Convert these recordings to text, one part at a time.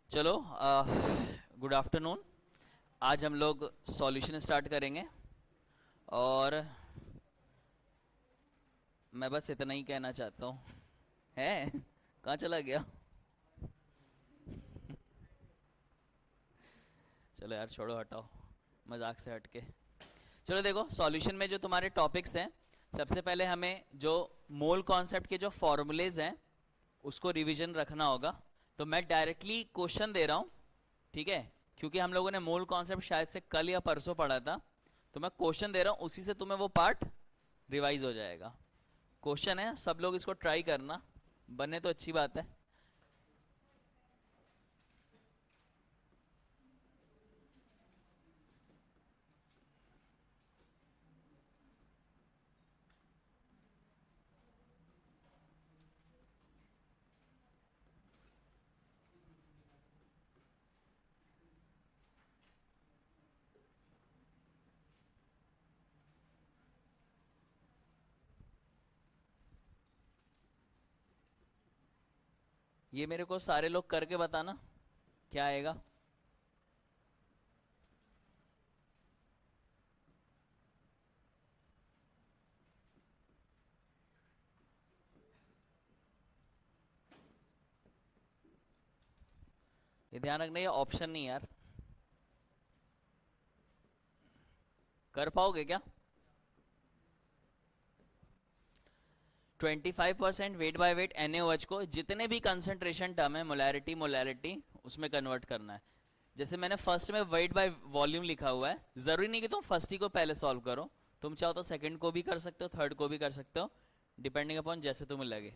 चलो, good afternoon. आज हम लोग सॉल्यूशन स्टार्ट करेंगे और मैं बस इतना ही कहना चाहता हूँ। है कहाँ चला गया? चलो यार, छोड़ो, हटाओ, मजाक से हटके। चलो देखो, सॉल्यूशन में जो तुम्हारे टॉपिक्स हैं, सबसे पहले हमें जो मोल कॉन्सेप्ट के जो फॉर्मूलेज हैं उसको रिवीजन रखना होगा। तो मैं डायरेक्टली क्वेश्चन दे रहा हूँ, ठीक है? क्योंकि हम लोगों ने मूल कॉन्सेप्ट शायद से कल या परसों पढ़ा था, तो मैं क्वेश्चन दे रहा हूँ, उसी से तुम्हें वो पार्ट रिवाइज हो जाएगा। क्वेश्चन है, सब लोग इसको ट्राई करना, बने तो अच्छी बात है। ये मेरे को सारे लोग करके बताना क्या आएगा। ये ध्यान रखना, ये ऑप्शन नहीं यार। कर पाओगे क्या? 25% वेट बाय वेट NaOH को जितने भी कंसंट्रेशन टर्म है, मोलैरिटी मोलैरिटी, उसमें कन्वर्ट करना है। जैसे मैंने फर्स्ट में वेट बाय वॉल्यूम लिखा हुआ है, जरूरी नहीं कि तुम फर्स्ट ही को पहले सॉल्व करो। तुम चाहो तो सेकंड को भी कर सकते हो, थर्ड को भी कर सकते हो, डिपेंडिंग अपॉन जैसे तुम्हें लगे।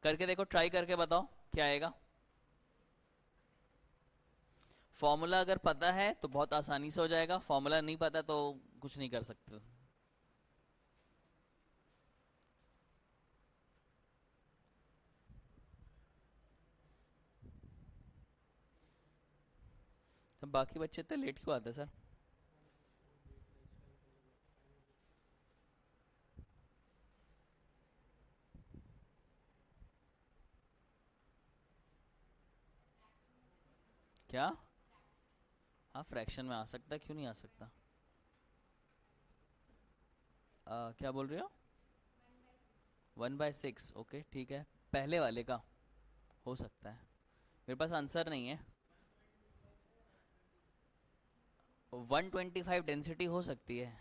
करके देखो, ट्राई करके बताओ क्या आएगा। फॉर्मूला अगर पता है तो बहुत आसानी से हो जाएगा, फॉर्मूला नहीं पता तो कुछ नहीं कर सकते। तो बाकी बच्चे इतने लेट क्यों आते हैं सर? क्या? हाँ, फ्रैक्शन में आ सकता है, क्यों नहीं आ सकता? क्या बोल रहे हो? 1/6, ओके ठीक है। पहले वाले का हो सकता है, मेरे पास आंसर नहीं है। 125 डेंसिटी हो सकती है,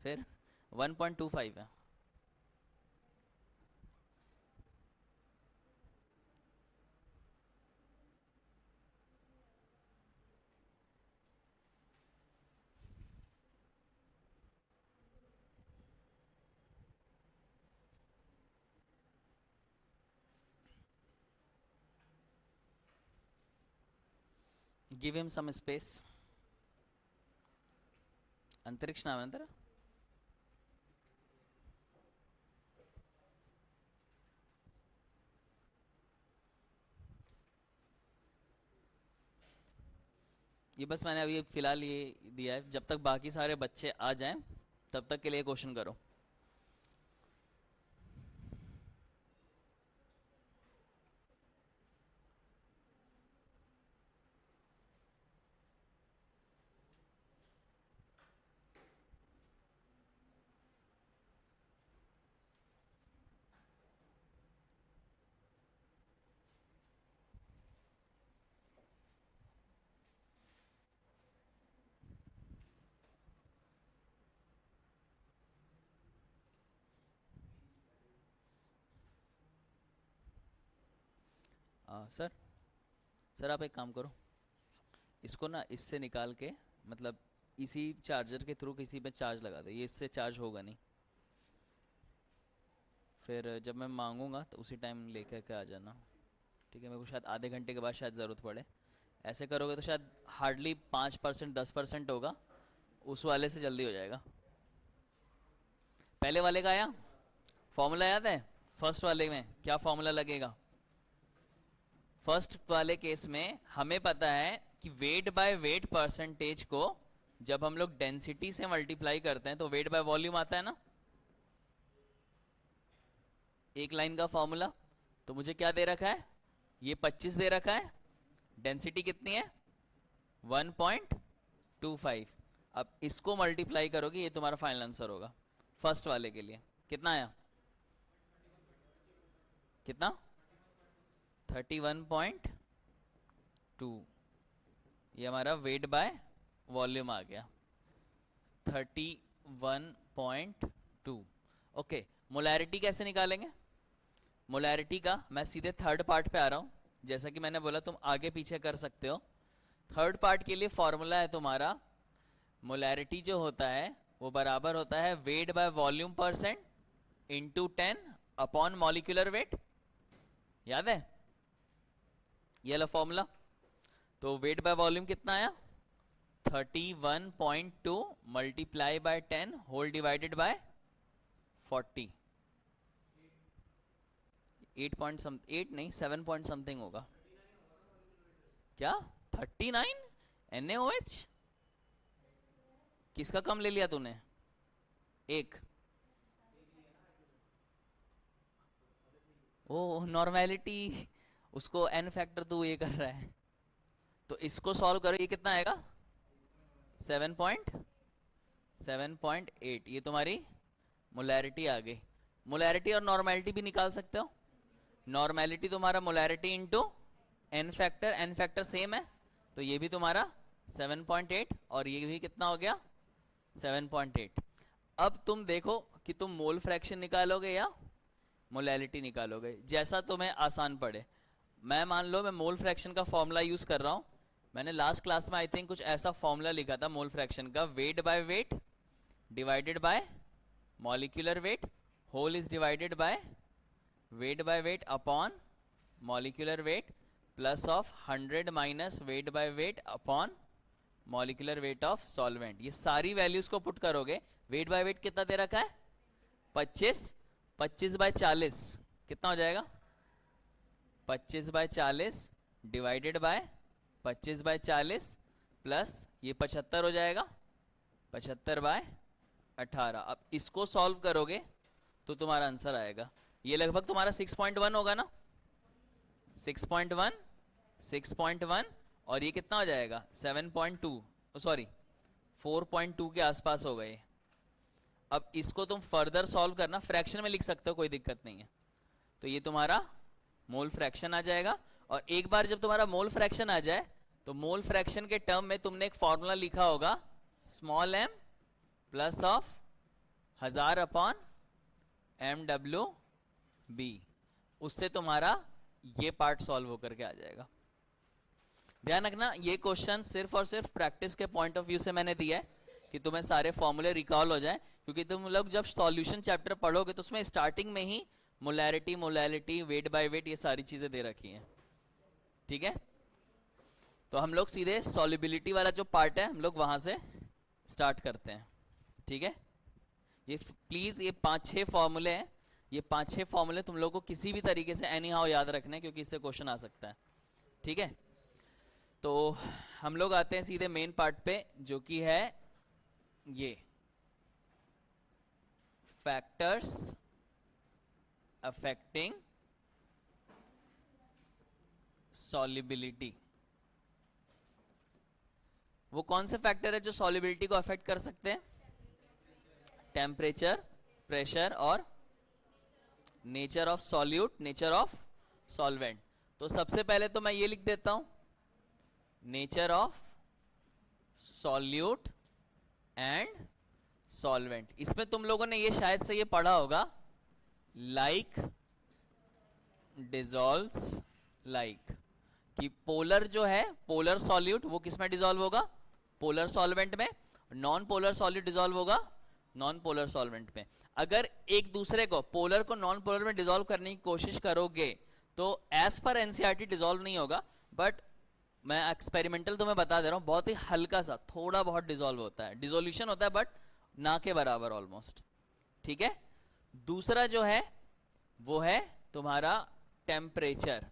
फिर 1.25 है। Give him some space. अंतरिक्ष नाम है ना तेरा? ये बस मैंने अभी फिलहाल ये दिया है, जब तक बाकी सारे बच्चे आ जाएं तब तक के लिए क्वेश्चन करो। सर, सर आप एक काम करो, इसको ना इससे निकाल के, मतलब इसी चार्जर के थ्रू किसी पे चार्ज लगा दे, ये इससे चार्ज होगा नहीं। फिर जब मैं मांगूंगा तो उसी टाइम लेकर के आ जाना, ठीक है? मेरे को शायद आधे घंटे के बाद शायद ज़रूरत पड़े। ऐसे करोगे तो शायद हार्डली 5% 10% होगा, उस वाले से जल्दी हो जाएगा। पहले वाले का आया फॉर्मूला याद है? फर्स्ट वाले में क्या फॉर्मूला लगेगा? फर्स्ट वाले केस में हमें पता है कि वेट बाय वेट परसेंटेज को जब हम लोग डेंसिटी से मल्टीप्लाई करते हैं तो वेट बाय वॉल्यूम आता है ना, एक लाइन का फॉर्मूला। तो मुझे क्या दे रखा है? ये 25 दे रखा है, डेंसिटी कितनी है 1.25। अब इसको मल्टीप्लाई करोगे, ये तुम्हारा फाइनल आंसर होगा फर्स्ट वाले के लिए। कितना आया, कितना 31.2। ये हमारा वेट बाय वॉल्यूम आ गया 31.2। ओके, मोलैरिटी कैसे निकालेंगे? मोलैरिटी का मैं सीधे थर्ड पार्ट पे आ रहा हूं। जैसा कि मैंने बोला तुम आगे पीछे कर सकते हो। थर्ड पार्ट के लिए फॉर्मूला है तुम्हारा, मोलैरिटी जो होता है वो बराबर होता है weight by volume percent into 10 upon molecular weight. याद है ये लो फॉर्मूला? तो वेट बाय वॉल्यूम कितना आया 31.2 multiply by 10 whole divided by 40। 8 नहीं 7 पॉइंट समथिंग होगा। क्या 39 NaOH? किसका कम ले लिया तूने? एक। ओ नॉर्मेलिटी, उसको n फैक्टर तू ये कर रहा है। तो इसको सॉल्व करो, ये कितना आएगा 7.8। ये तुम्हारी मोलैरिटी आ गई। मोलैरिटी और नॉर्मेलिटी भी निकाल सकते हो। नॉर्मेलिटी तुम्हारा molarity into n factor same है, तो ये भी तुम्हारा 7.8 और ये भी कितना हो गया 7.8। अब तुम देखो कि तुम मोल फ्रैक्शन निकालोगे या मोलैरिटी निकालोगे, जैसा तुम्हें आसान पड़े। मैं मान लो मैं मोल फ्रैक्शन का फॉर्मूला यूज कर रहा हूं। मैंने लास्ट क्लास में आई थिंक कुछ ऐसा फॉर्मूला लिखा था मोल फ्रैक्शन का, weight by weight divided by molecular weight whole is divided by weight by weight upon molecular weight plus of 100 minus weight by weight upon molecular weight of solvent. ये सारी values को put करोगे, wait by wait कितना दे रखा है 25 by 40 कितना हो जाएगा 25 by 40 divided by 25 by 40 plus ये 75 हो जाएगा 75 बाय 18। अब इसको सॉल्व करोगे तो तुम्हारा आंसर आएगा, ये लगभग तुम्हारा 6.1 होगा ना, 6.1 और ये कितना हो जाएगा 7.2 सॉरी 4.2 के आसपास हो गए। अब इसको तुम फर्दर सॉल्व करना, फ्रैक्शन में लिख सकते हो, कोई दिक्कत नहीं है। तो ये तुम्हारा मोल फ्रैक्शन आ जाएगा। और एक बार जब तुम्हारा मोल फ्रैक्शन आ जाए तो मोल फ्रैक्शन के टर्म में तुमने एक फॉर्मूला लिखा होगा small m plus of 1000 upon MWB, उससे तुम्हारा ये पार्ट सॉल्व होकर के आ जाएगा। ध्यान रखना ये क्वेश्चन सिर्फ और सिर्फ प्रैक्टिस के पॉइंट ऑफ व्यू से मैंने दिया है कि तुम्हें सारे फॉर्मूले रिकॉल हो जाए, क्योंकि तुम लोग जब सॉल्यूशन चैप्टर पढ़ोगे तो उसमें स्टार्टिंग में ही मोलैरिटी वेट बाय वेट ये सारी चीजें दे रखी हैं। ठीक है, तो हम लोग सीधे सॉल्युबिलिटी वाला जो पार्ट है हम लोग वहां से स्टार्ट करते हैं। ठीक है, ये प्लीज ये 5-6 फॉर्मूले हैं, ये 5-6 फॉर्मूले तुम लोग को किसी भी तरीके से एनी हाउ याद रखना है, क्योंकि इससे क्वेश्चन आ सकता है। ठीक है, तो हम लोग आते हैं सीधे मेन पार्ट पे, जो कि है ये फैक्टर्स अफेक्टिंग सॉल्युबिलिटी। वो कौन से फैक्टर है जो सॉल्युबिलिटी को अफेक्ट कर सकते हैं? टेम्परेचर, प्रेशर और nature of solute, nature of solvent. तो सबसे पहले तो मैं ये लिख देता हूं nature of solute and solvent. इसमें तुम लोगों ने ये शायद से ये पढ़ा होगा लाइक डिसॉल्व्स लाइक, कि पोलर जो है पोलर सॉल्यूट वो किस में डिसॉल्व होगा? पोलर सॉल्वेंट में। नॉन पोलर सॉल्यूट डिसॉल्व होगा नॉन पोलर सॉल्वेंट में। अगर एक दूसरे को पोलर को नॉन पोलर में डिसॉल्व करने की कोशिश करोगे तो एज पर एनसीईआरटी डिसॉल्व नहीं होगा, बट मैं एक्सपेरिमेंटल तुम्हें बता दे रहा हूं, बहुत ही हल्का सा थोड़ा बहुत डिसॉल्व होता है, डिसोल्यूशन होता है, बट ना के बराबर ऑलमोस्ट। ठीक है, दूसरा जो है वो है तुम्हारा टेम्परेचर।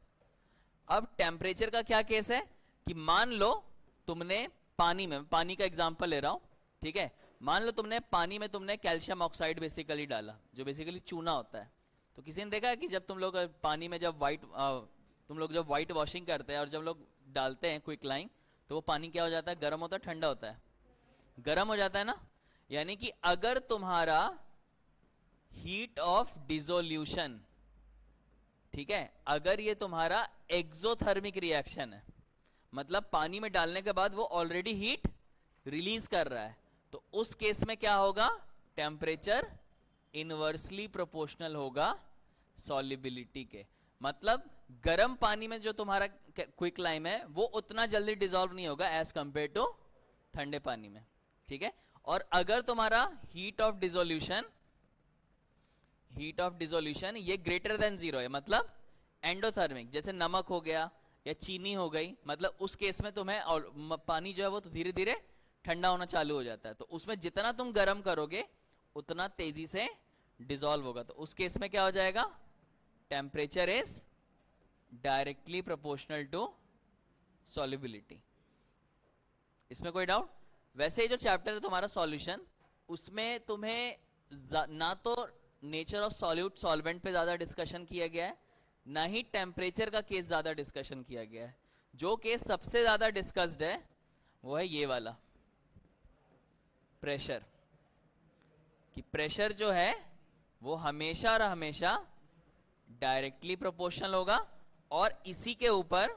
अब टेम्परेचर का क्या केस है कि मान लो तुमने पानी में, पानी का एग्जांपल ले रहा हूं, ठीक है, मान लो तुमने पानी में तुमने कैल्शियम ऑक्साइड बेसिकली डाला, जो बेसिकली चूना होता है। तो किसी ने देखा है कि जब तुम लोग पानी में जब तुम लोग जब व्हाइट वॉशिंग करते हैं और जब लोग डालते हैं क्विक लाइम, तो वो पानी क्या हो जाता है, गर्म होता है ठंडा होता है, गर्म हो जाता है ना। यानी कि अगर तुम्हारा हीट ऑफ डिसोल्यूशन, ठीक है, अगर ये तुम्हारा एक्सोथर्मिक रिएक्शन है, मतलब पानी में डालने के बाद वो ऑलरेडी हीट रिलीज कर रहा है, तो उस केस में क्या होगा, टेम्परेचर इनवर्सली प्रोपोर्शनल होगा सॉल्युबिलिटी के। मतलब गर्म पानी में जो तुम्हारा क्विक लाइम है वो उतना जल्दी डिसॉल्व नहीं होगा एज कंपेयर टू ठंडे पानी में, ठीक है। और अगर तुम्हारा हीट ऑफ डिसोल्यूशन ये ग्रेटर देन जीरो है, मतलब एंडोथर्मिक, जैसे नमक हो गया या चीनी हो गई, मतलब उस केस में तुम्हें पानी जो है वो तो धीरे धीरे ठंडा होना चालू हो जाता है, तो उसमें जितना तुम गर्म करोगे उतना तेजी से डिसॉल्व होगा, तो उस केस में क्या हो जाएगा, temperature is directly proportional to solubility. इसमें कोई डाउट? वैसे ही जो चैप्टर है तुम्हारा सॉल्यूशन, उसमें तुम्हें ना तो नेचर ऑफ सॉल्यूट सॉल्वेंट पे ज्यादा डिस्कशन किया गया है, ना ही टेम्परेचर का केस ज्यादा डिस्कशन किया गया है। जो केस सबसे ज्यादा डिस्कस्ड है वो है ये वाला, प्रेशर, कि प्रेशर जो है वो हमेशा और हमेशा डायरेक्टली प्रोपोर्शनल होगा, और इसी के ऊपर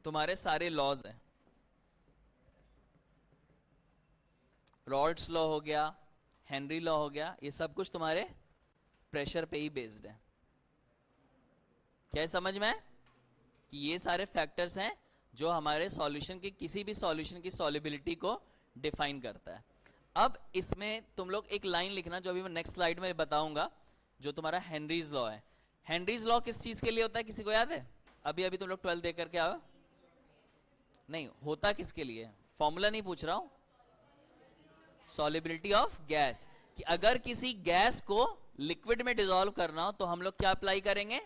तुम्हारे सारे लॉज हैं। रॉल्ट्स लॉ हो गया, हेनरी लॉ हो गया, ये सब कुछ तुम्हारे प्रेशर पे ही बेस्ड है। क्या समझ में है कि ये सारे फैक्टर्स हैं जो हमारे सॉल्यूशन की, किसी भी सॉल्यूशन की सॉल्युबिलिटी को डिफाइन करता है। अब इसमें तुम लोग एक लाइन लिखना, जो अभी मैं नेक्स्ट स्लाइड में बताऊंगा, जो तुम्हारा हेनरीज लॉ है। हेनरीज लॉ किस चीज के लिए होता है, किसी को याद है? अभी अभी तुम लोग 12 देख करके आओ। नहीं, होता किसके लिए, फॉर्मूला नहीं पूछ रहा हूं, सॉल्युबिलिटी ऑफ गैस, कि अगर किसी गैस को लिक्विड में डिसॉल्व करना हो तो हम लोग क्या अप्लाई करेंगे,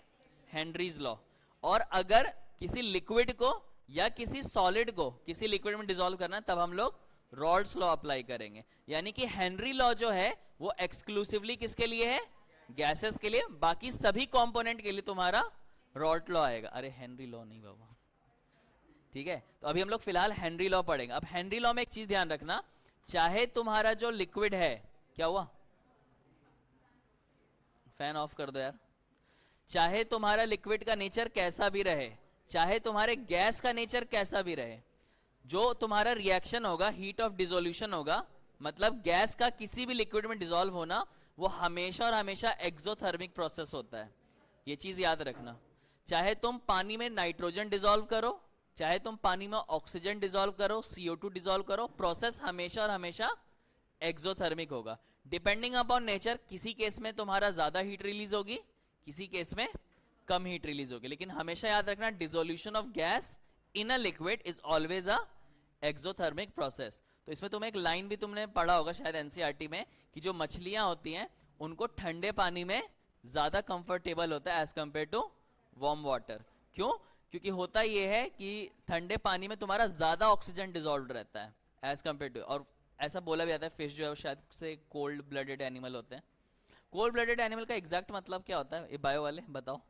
हेनरीज लॉ। और अगर किसी लिक्विड को या किसी सॉलिड को किसी लिक्विड में डिसॉल्व करना है तब हम लोग रॉल्ट्स लॉ अप्लाई करेंगे। यानी कि हेनरी लॉ जो है वो एक्सक्लूसिवली किसके लिए है, गैसेस के लिए, बाकी सभी कंपोनेंट के लिए तुम्हारा रॉल्ट लॉ आएगा। अरे हेनरी लॉ नहीं बाबा, ठीक है। तो अभी हम लोग फिलहाल हेनरी लॉ पढ़ेंगे। अब हेनरी लॉ में एक चीज ध्यान रखना, चाहे तुम्हारा जो लिक्विड है, क्या हुआ, फैन ऑफ कर दो यार, चाहे तुम्हारा लिक्विड का नेचर कैसा भी रहे, चाहे तुम्हारे गैस का नेचर कैसा भी रहे, जो तुम्हारा रिएक्शन होगा, हीट ऑफ डिसोल्यूशन होगा, मतलब गैस का किसी भी लिक्विड में डिसॉल्व होना, वो हमेशा और हमेशा एक्सोथर्मिक प्रोसेस होता है। ये चीज याद रखना। चाहे तुम पानी में नाइट्रोजन डिसॉल्व करो, चाहे तुम पानी में ऑक्सीजन डिसॉल्व करो, CO2 डिसॉल्व करो, प्रोसेस हमेशा और हमेशा एक्सोथर्मिक होगा, डिपेंडिंग अपॉन नेचर। किसी केस में तुम्हारा ज्यादा हीट रिलीज होगी, किसी केस में कम हीट रिलीज होगी, लेकिन हमेशा याद रखना, dissolution of gas in a liquid is always a exothermic process. तो इसमें तुम्हें एक लाइन भी तुमने पढ़ा होगा शायद एनसीईआरटी में, कि जो मछलियां होती हैं उनको ठंडे पानी में ज्यादा कंफर्टेबल होता है as compare to warm water. क्यों? क्योंकि होता ये है कि ठंडे पानी में तुम्हारा ज्यादा ऑक्सीजन डिसॉल्व रहता है एज कंपेयर टू, और ऐसा बोला भी जाता है फिश जो है शायद से कोल्ड ब्लडेड एनिमल होते हैं। कोल्ड ब्लडेड एनिमल का एग्जैक्ट मतलब क्या होता है, ये बायो वाले बताओ।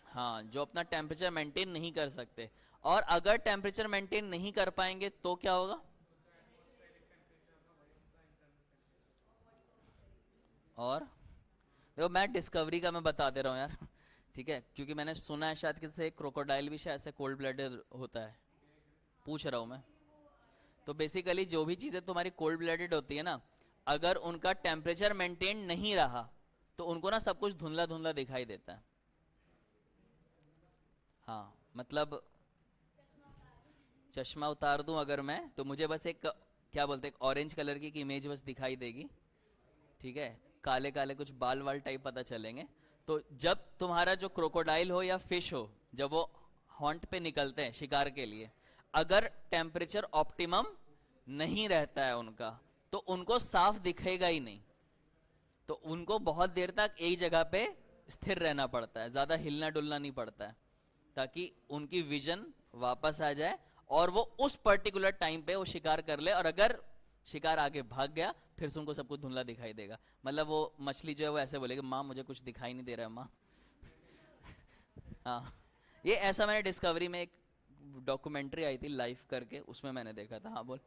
हाँ, जो अपना टेम्परेचर मेंटेन नहीं कर सकते, और अगर टेम्परेचर मेंटेन नहीं कर पाएंगे तो क्या होगा, और देखो मैं डिस्कवरी का मैं बता दे रहा हूँ यार, ठीक है, क्योंकि मैंने सुना है शायद किसी क्रोकोडाइल भी शायद से कोल्ड ब्लडेड होता है, पूछ रहा हूँ मैं। तो बेसिकली जो भी चीजें तुम्हारी कोल्ड ब्लडेड होती है ना, अगर उनका टेम्परेचर मेंटेन नहीं रहा तो उनको ना सब कुछ धुंधला धुंधला दिखाई देता है। हाँ, मतलब चश्मा उतार दूं अगर मैं, तो मुझे बस एक, क्या बोलते हैं, ऑरेंज कलर की एक इमेज बस दिखाई देगी, ठीक है, काले काले कुछ बाल वाल टाइप पता चलेंगे। तो जब तुम्हारा जो क्रोकोडाइल हो या फिश हो, जब वो हॉन्ट पे निकलते हैं शिकार के लिए, अगर टेम्परेचर ऑप्टिमम नहीं रहता है उनका, तो उनको साफ दिखेगा ही नहीं, तो उनको बहुत देर तक एक जगह पे स्थिर रहना पड़ता है, ज्यादा हिलना डुलना नहीं पड़ता है, ताकि उनकी विजन वापस आ जाए और वो उस पर्टिकुलर टाइम पे वो शिकार कर ले, और अगर शिकार आगे भाग गया फिर से उनको सब कुछ धुंधला दिखाई देगा। मतलब वो मछली जो है वो ऐसे बोलेगी, माँ मुझे कुछ दिखाई नहीं दे रहा है माँ। हाँ, ये ऐसा मैंने डिस्कवरी में एक डॉक्यूमेंट्री आई थी लाइव करके, उसमें मैंने देखा था। हाँ बोल।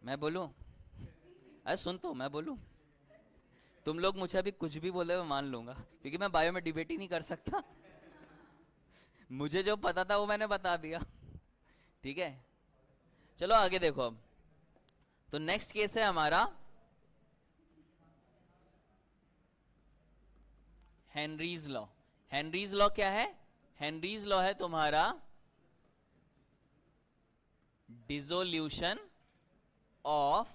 मैं बोलूं? अरे सुन तो, मैं बोलूं? तुम लोग मुझे अभी कुछ भी बोले मैं मान लूंगा, क्योंकि मैं बायो में डिबेट ही नहीं कर सकता। मुझे जो पता था वो मैंने बता दिया। ठीक है, चलो आगे देखो अब। तो नेक्स्ट केस है हमारा हेनरीज लॉ। हेनरीज लॉ क्या है? हेनरीज लॉ है तुम्हारा dissolution of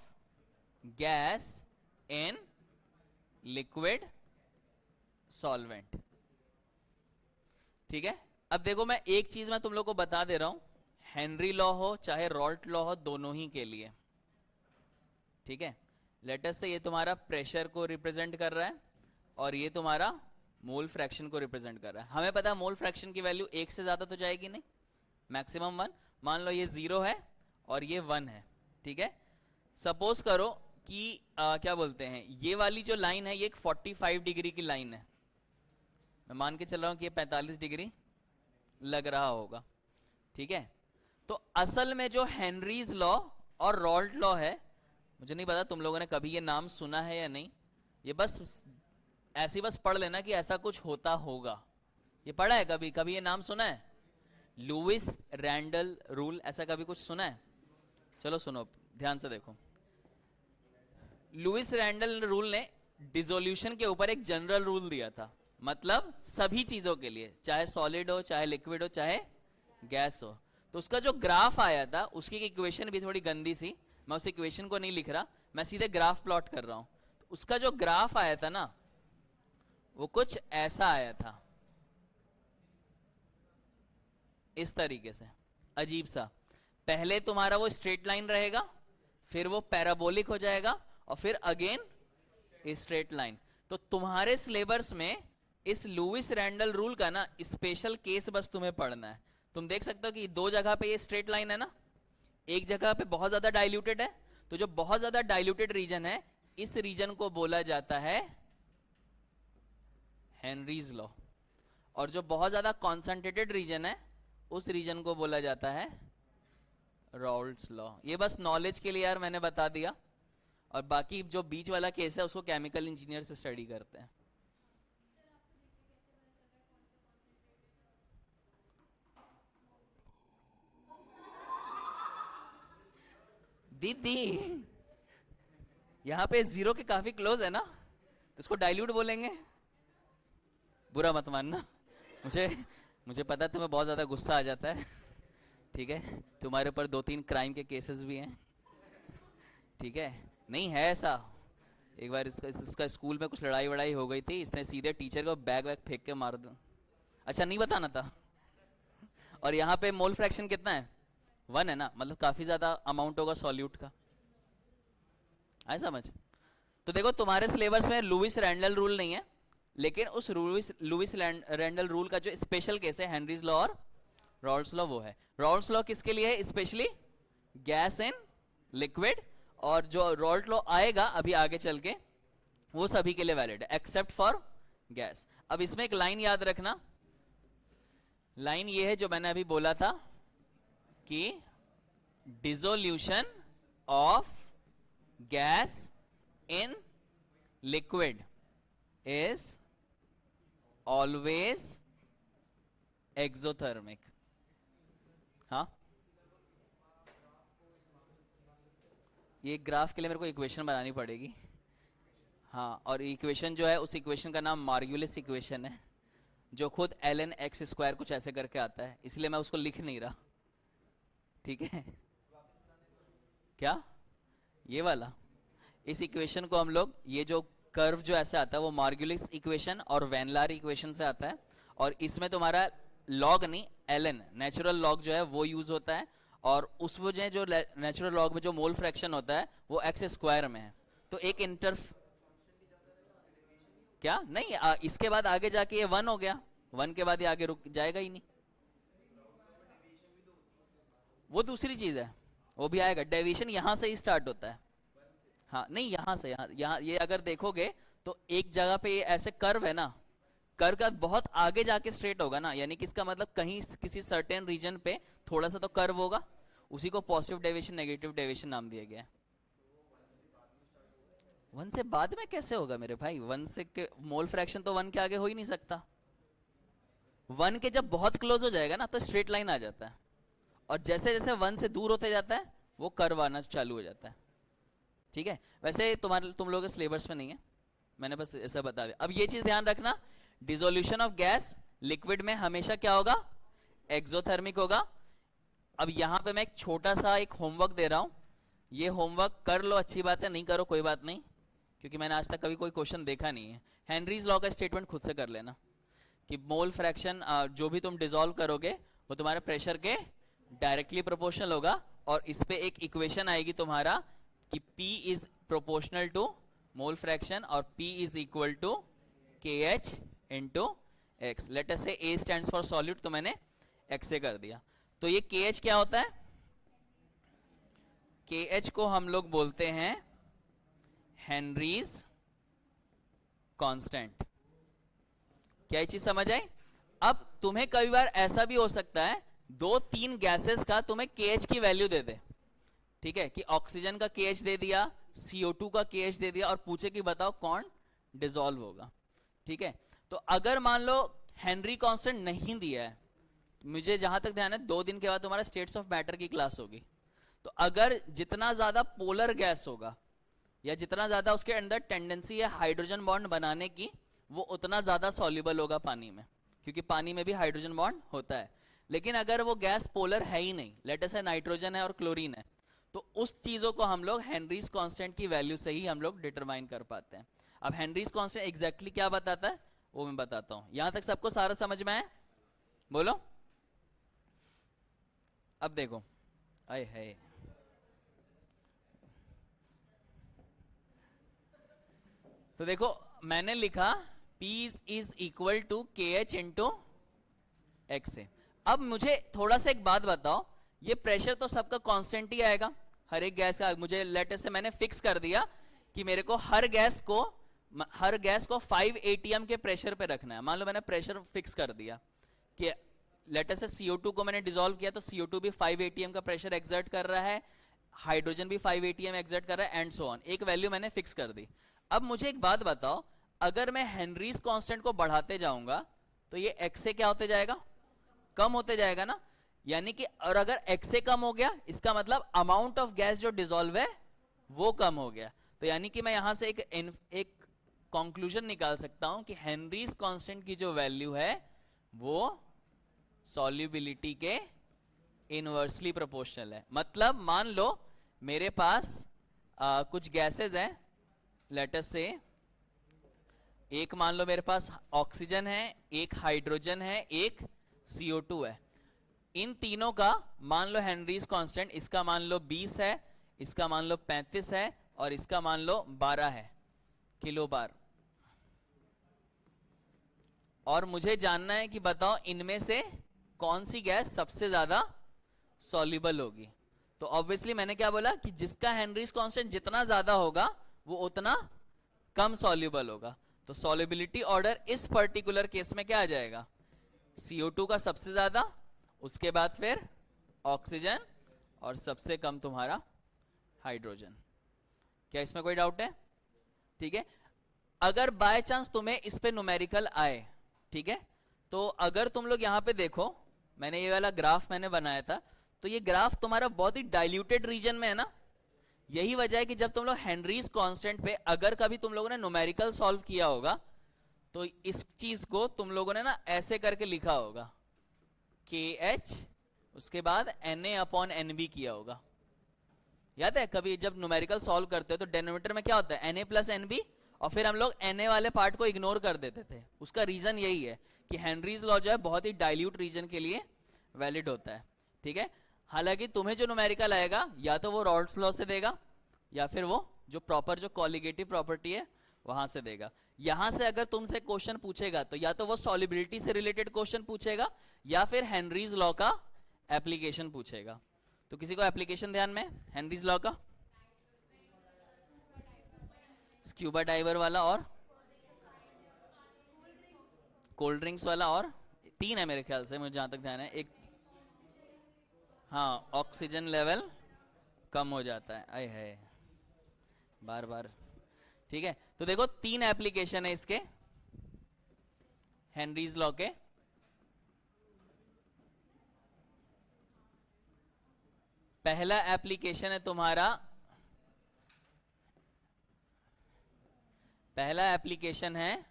gas in liquid solvent. ठीक है, अब देखो मैं एक चीज मैं तुम लोग को बता दे रहा हूं, हेनरी लॉ हो चाहे रॉल्ट लॉ हो, दोनों ही के लिए। ठीक है, लेट अस से ये तुम्हारा प्रेशर को रिप्रेजेंट कर रहा है और ये तुम्हारा मोल फ्रैक्शन को रिप्रेजेंट कर रहा है। हमें पता है मोल फ्रैक्शन की वैल्यू एक से ज्यादा तो जाएगी नहीं, मैक्सिमम 1। मान लो ये 0 है और ये 1 है। ठीक है, सपोज करो कि क्या बोलते हैं, ये वाली जो लाइन है ये एक 45 डिग्री की लाइन है। मैं मान के चल रहा हूं कि ये 45 डिग्री लग रहा होगा। ठीक है, तो असल में जो हेनरीज लॉ और रॉल्ट लॉ है, मुझे नहीं पता तुम लोगों ने कभी ये नाम सुना है या नहीं, ये बस ऐसे बस पढ़ लेना कि ऐसा कुछ होता होगा। ये पढ़ा है कभी? कभी ये नाम सुना है? लुइस रैंडल रूल, ऐसा कभी कुछ सुना है? चलो सुनो ध्यान से देखो। लुइस रैंडल रूल ने डिसोल्यूशन के ऊपर एक जनरल रूल दिया था, मतलब सभी चीजों के लिए, चाहे सॉलिड हो चाहे लिक्विड हो चाहे गैस हो। तो उसका जो ग्राफ आया था, उसकी इक्वेशन भी थोड़ी गंदी सी, मैं उस इक्वेशन को नहीं लिख रहा, मैं सीधे ग्राफ प्लॉट कर रहा हूं। तो उसका जो ग्राफ आया था ना, वो कुछ ऐसा आया था, इस तरीके से, अजीब सा। पहले तुम्हारा वो स्ट्रेट लाइन रहेगा, फिर वो पैराबोलिक हो जाएगा और फिर अगेन स्ट्रेट लाइन। तो तुम्हारे सिलेबस में इस लुइस रैंडल रूल का ना स्पेशल केस बस तुम्हें पढ़ना है। तुम देख सकते हो कि दो जगह पे ये स्ट्रेट लाइन है ना, एक जगह पे बहुत ज्यादा डाइल्यूटेड है, तो जो बहुत ज्यादा डाइल्यूटेड रीजन है, इस रीजन को बोला जाता है हेनरीज लॉ, और जो बहुत ज्यादा कॉन्सेंट्रेटेड रीजन है, उस रीजन को बोला जाता है रॉल्ट्स लॉ। ये बस नॉलेज के लिए यार मैंने बता दिया, और बाकी जो बीच वाला केस है उसको केमिकल इंजीनियर से स्टडी करते हैं। दीदी यहाँ पे 0 के काफी क्लोज है ना, तो इसको डाइल्यूट बोलेंगे। बुरा मत मानना, मुझे मुझे पता है तुम्हें बहुत ज्यादा गुस्सा आ जाता है। ठीक है, तुम्हारे ऊपर 2-3 क्राइम के केसेस भी हैं। ठीक है, नहीं है ऐसा। एक बार इसका स्कूल में कुछ लड़ाई वड़ाई हो गई थी, इसने सीधे टीचर को बैग वैग फेंक के मार दो। अच्छा नहीं बताना था। और यहाँ पे मोल फ्रैक्शन कितना है? 1 है ना, मतलब काफी ज्यादा अमाउंट होगा सॉल्यूट का। आए समझ? तो देखो तुम्हारे सिलेबस में लुइस रैंडल रूल नहीं है, लेकिन उस लुइस रैंडल रूल का जो स्पेशल केस है हेनरीज लॉ और रॉल्ट्स लॉ, वो है। रॉल्ट्स लॉ किसके लिए है? स्पेशली गैस इन लिक्विड, और जो रॉल्ट लॉ आएगा अभी आगे चल के, वो सभी के लिए वैलिड है एक्सेप्ट फॉर गैस। अब इसमें एक लाइन याद रखना, लाइन ये है जो मैंने अभी बोला था कि dissolution of gas in liquid is always exothermic। हाँ, ये ग्राफ के लिए मेरे को इक्वेशन बनानी पड़ेगी। हाँ, और इक्वेशन जो है उस इक्वेशन का नाम मार्गुलिस इक्वेशन है, जो खुद ln x स्क्वायर कुछ ऐसे करके आता है, इसलिए मैं उसको लिख नहीं रहा। ठीक है, क्या ये वाला? इस इक्वेशन को हम लोग, ये जो कर्व जो ऐसे आता है वो मार्गुलिस इक्वेशन और वेनलार इक्वेशन से आता है, और इसमें तुम्हारा लॉग नहीं ln नेचुरल लॉग जो है वो यूज होता है, और उस वजह जो नेचुरल लॉग में जो मोल फ्रैक्शन होता है वो x स्क्वायर में है। तो एक क्या नहीं इसके बाद आगे जाके ये 1 हो गया, 1 के बाद ये आगे रुक जाएगा ही नहीं, वो दूसरी चीज है, वो भी आएगा, डेविएशन यहाँ से ही स्टार्ट होता है। हाँ नहीं, यहाँ से यहाँ ये अगर देखोगे तो एक जगह पे ये ऐसे कर्व है ना, कर्व का बहुत आगे जाके स्ट्रेट होगा ना, यानी कि इसका मतलब कहीं किसी सर्टेन रीजन पे थोड़ा सा तो कर्व होगा, उसी को पॉजिटिव डेविएशन नेगेटिव डेविएशन नाम दिया गया है। वन से बाद में कैसे होगा मेरे भाई? वन से मोल फ्रैक्शन तो वन के आगे हो ही नहीं सकता। वन के जब बहुत क्लोज हो जाएगा ना तो स्ट्रेट लाइन आ जाता है, और जैसे जैसे वन से दूर होते जाता है वो कर्व आना चालू हो जाता है। ठीक है, वैसे तुम लोगों के सिलेबस में नहीं है, मैंने बस ऐसा बता दिया। अब ये चीज ध्यान रखना, डिसोल्यूशन ऑफ गैस लिक्विड में हमेशा क्या होगा? एक्सोथर्मिक होगा। अब यहां पे मैं एक छोटा सा एक होमवर्क दे रहा हूं, ये होमवर्क कर लो, अच्छी बात है, नहीं करो कोई बात नहीं, क्योंकि मैंने आज तक कभी कोई क्वेश्चन देखा नहीं है। हेनरीज लॉ का स्टेटमेंट खुद से कर लेना कि मोल फ्रैक्शन जो भी तुम डिसॉल्व करोगे वो तुम्हारे प्रेशर के डायरेक्टली प्रोपोर्शनल होगा, और इस पे एक इक्वेशन आएगी तुम्हारा कि P is proportional to mole fraction और P is equal to KH into x. Let us say A stands for solute, तो मैंने X से कर दिया। तो ये KH क्या होता है? KH को हम लोग बोलते हैं हेनरीज कांस्टेंट। क्या ये चीज समझ आई? अब तुम्हें कई बार ऐसा भी हो सकता है दो तीन गैसेस का तुम्हें KH की वैल्यू दे दे, ठीक है, कि ऑक्सीजन का KH दे दिया, CO2 का KH दे दिया, और पूछे कि बताओ कौन डिसॉल्व होगा। ठीक है, तो अगर मान लो हेनरी कांस्टेंट नहीं दिया है, मुझे जहां तक ध्यान है 2 दिन के बाद तुम्हारा स्टेट्स ऑफ मैटर की क्लास होगी, तो अगर जितना ज्यादा पोलर गैस होगा या जितना ज्यादा उसके अंदर टेंडेंसी है हाइड्रोजन बॉन्ड बनाने की, वो उतना ज्यादा सॉल्युबल होगा पानी में, क्योंकि पानी में भी हाइड्रोजन बॉन्ड होता है। लेकिन अगर वो गैस पोलर है ही नहीं, लेट अस से नाइट्रोजन है और क्लोरीन है, तो उस चीजों को हम लोग हेनरीज कांस्टेंट की वैल्यू से ही हम लोग डिटरमाइन कर पाते हैं। अब हेनरीज कांस्टेंट एग्जैक्टली क्या बताता है वो मैं बताता हूं। यहां तक सबको सारा समझ में आया? बोलो। अब देखो, आए है, तो देखो मैंने लिखा P is equal to KH into x से। अब मुझे थोड़ा सा एक बात बताओ, ये प्रेशर तो सबका कांस्टेंट ही आएगा हर एक गैस का। मुझे लेटर से मैंने फिक्स कर दिया कि मेरे को हर गैस को 5 atm के प्रेशर पे रखना है। मान लो मैंने प्रेशर फिक्स कर दिया कि लेटर से CO2 को मैंने डिसॉल्व किया तो CO2 भी 5 atm का प्रेशर एक्सर्ट कर रहा है, हाइड्रोजन भी 5 atm एक्सर्ट कर रहा है, एंड सो ऑन। एक वैल्यू मैंने फिक्स कर दी। अब मुझे एक बात बताओ, अगर मैं हेनरीज कांस्टेंट को बढ़ाते जाऊंगा तो ये x से क्या होते जाएगा? कम होते जाएगा ना, यानी कि, और अगर x से कम हो गया इसका मतलब अमाउंट ऑफ गैस जो डिसॉल्व है वो कम हो गया। तो यानी कि मैं यहां से एक कंक्लूजन निकाल सकता हूं कि हेनरीज कांस्टेंट की जो वैल्यू है वो सॉल्युबिलिटी के इनवर्सली प्रोपोर्शनल है। मतलब मान लो मेरे पास कुछ गैसेस हैं, लेट अस से एक मान लो मेरे पास ऑक्सीजन है, एक हाइड्रोजन है, एक CO2 है। इन तीनों का मान लो हेनरीज कांस्टेंट, इसका मान लो 20 है, इसका मान लो 35 है, और इसका मान लो 12 है किलो बार। और मुझे जानना है कि बताओ इनमें से कौन सी गैस सबसे ज्यादा सॉल्युबल होगी। तो ऑब्वियसली मैंने क्या बोला कि जिसका हेनरीज कांस्टेंट जितना ज्यादा होगा वो उतना कम सॉल्युबल होगा। तो सॉल्युबिलिटी ऑर्डर इस पर्टिकुलर केस में क्या आ जाएगा? CO2 का सबसे ज्यादा, उसके बाद फिर ऑक्सीजन, और सबसे कम तुम्हारा हाइड्रोजन। क्या इसमें कोई डाउट है? ठीक है, अगर बाय चांस तुम्हें इस पे न्यूमेरिकल आए, ठीक है, तो अगर तुम लोग यहां पे देखो, मैंने ये वाला ग्राफ मैंने बनाया था, तो ये ग्राफ तुम्हारा बहुत ही डाइल्यूटेड रीजन में है ना। यही वजह है कि जब तुम लोग हेनरीज कांस्टेंट पे अगर कभी तुम लोगों ने न्यूमेरिकल सॉल्व किया होगा तो इस चीज को तुम लोगों ने ना ऐसे करके लिखा होगा, KH उसके बाद Na/NB किया होगा। याद है कभी जब न्यूमेरिकल सॉल्व करते हो तो डिनोमिनेटर में क्या होता है? Na+NB, और फिर हम लोग Na वाले पार्ट को इग्नोर कर देते थे। उसका रीजन यही है कि हेनरीज लॉ जो है बहुत ही डाइल्यूट रीजन के लिए वैलिड होता है। ठीक है, हालांकि तुम्हें जो न्यूमेरिकल आएगा या तो वो रॉल्स लॉ से देगा या फिर वो जो प्रॉपर जो कॉलिगेटिव प्रॉपर्टी है वहां से देगा। यहां से अगर तुमसे क्वेश्चन पूछेगा तो या तो वो सॉल्युबिलिटी से रिलेटेड क्वेश्चन पूछेगा या फिर हेनरीज लॉ का एप्लीकेशन पूछेगा। तो किसी को एप्लीकेशन ध्यान में हेनरीज लॉ का? स्क्यूबा डाइवर वाला और कोल्ड ड्रिंक्स वाला, और 3 है मेरे ख्याल से, मुझे जहां तक ध्यान है। एक, हाँ, ऑक्सीजन लेवल कम हो जाता है, आए है बार बार। ठीक है, तो देखो 3 एप्लीकेशन है इसके, हेनरीज लॉ के। पहला एप्लीकेशन है तुम्हारा, पहला एप्लीकेशन है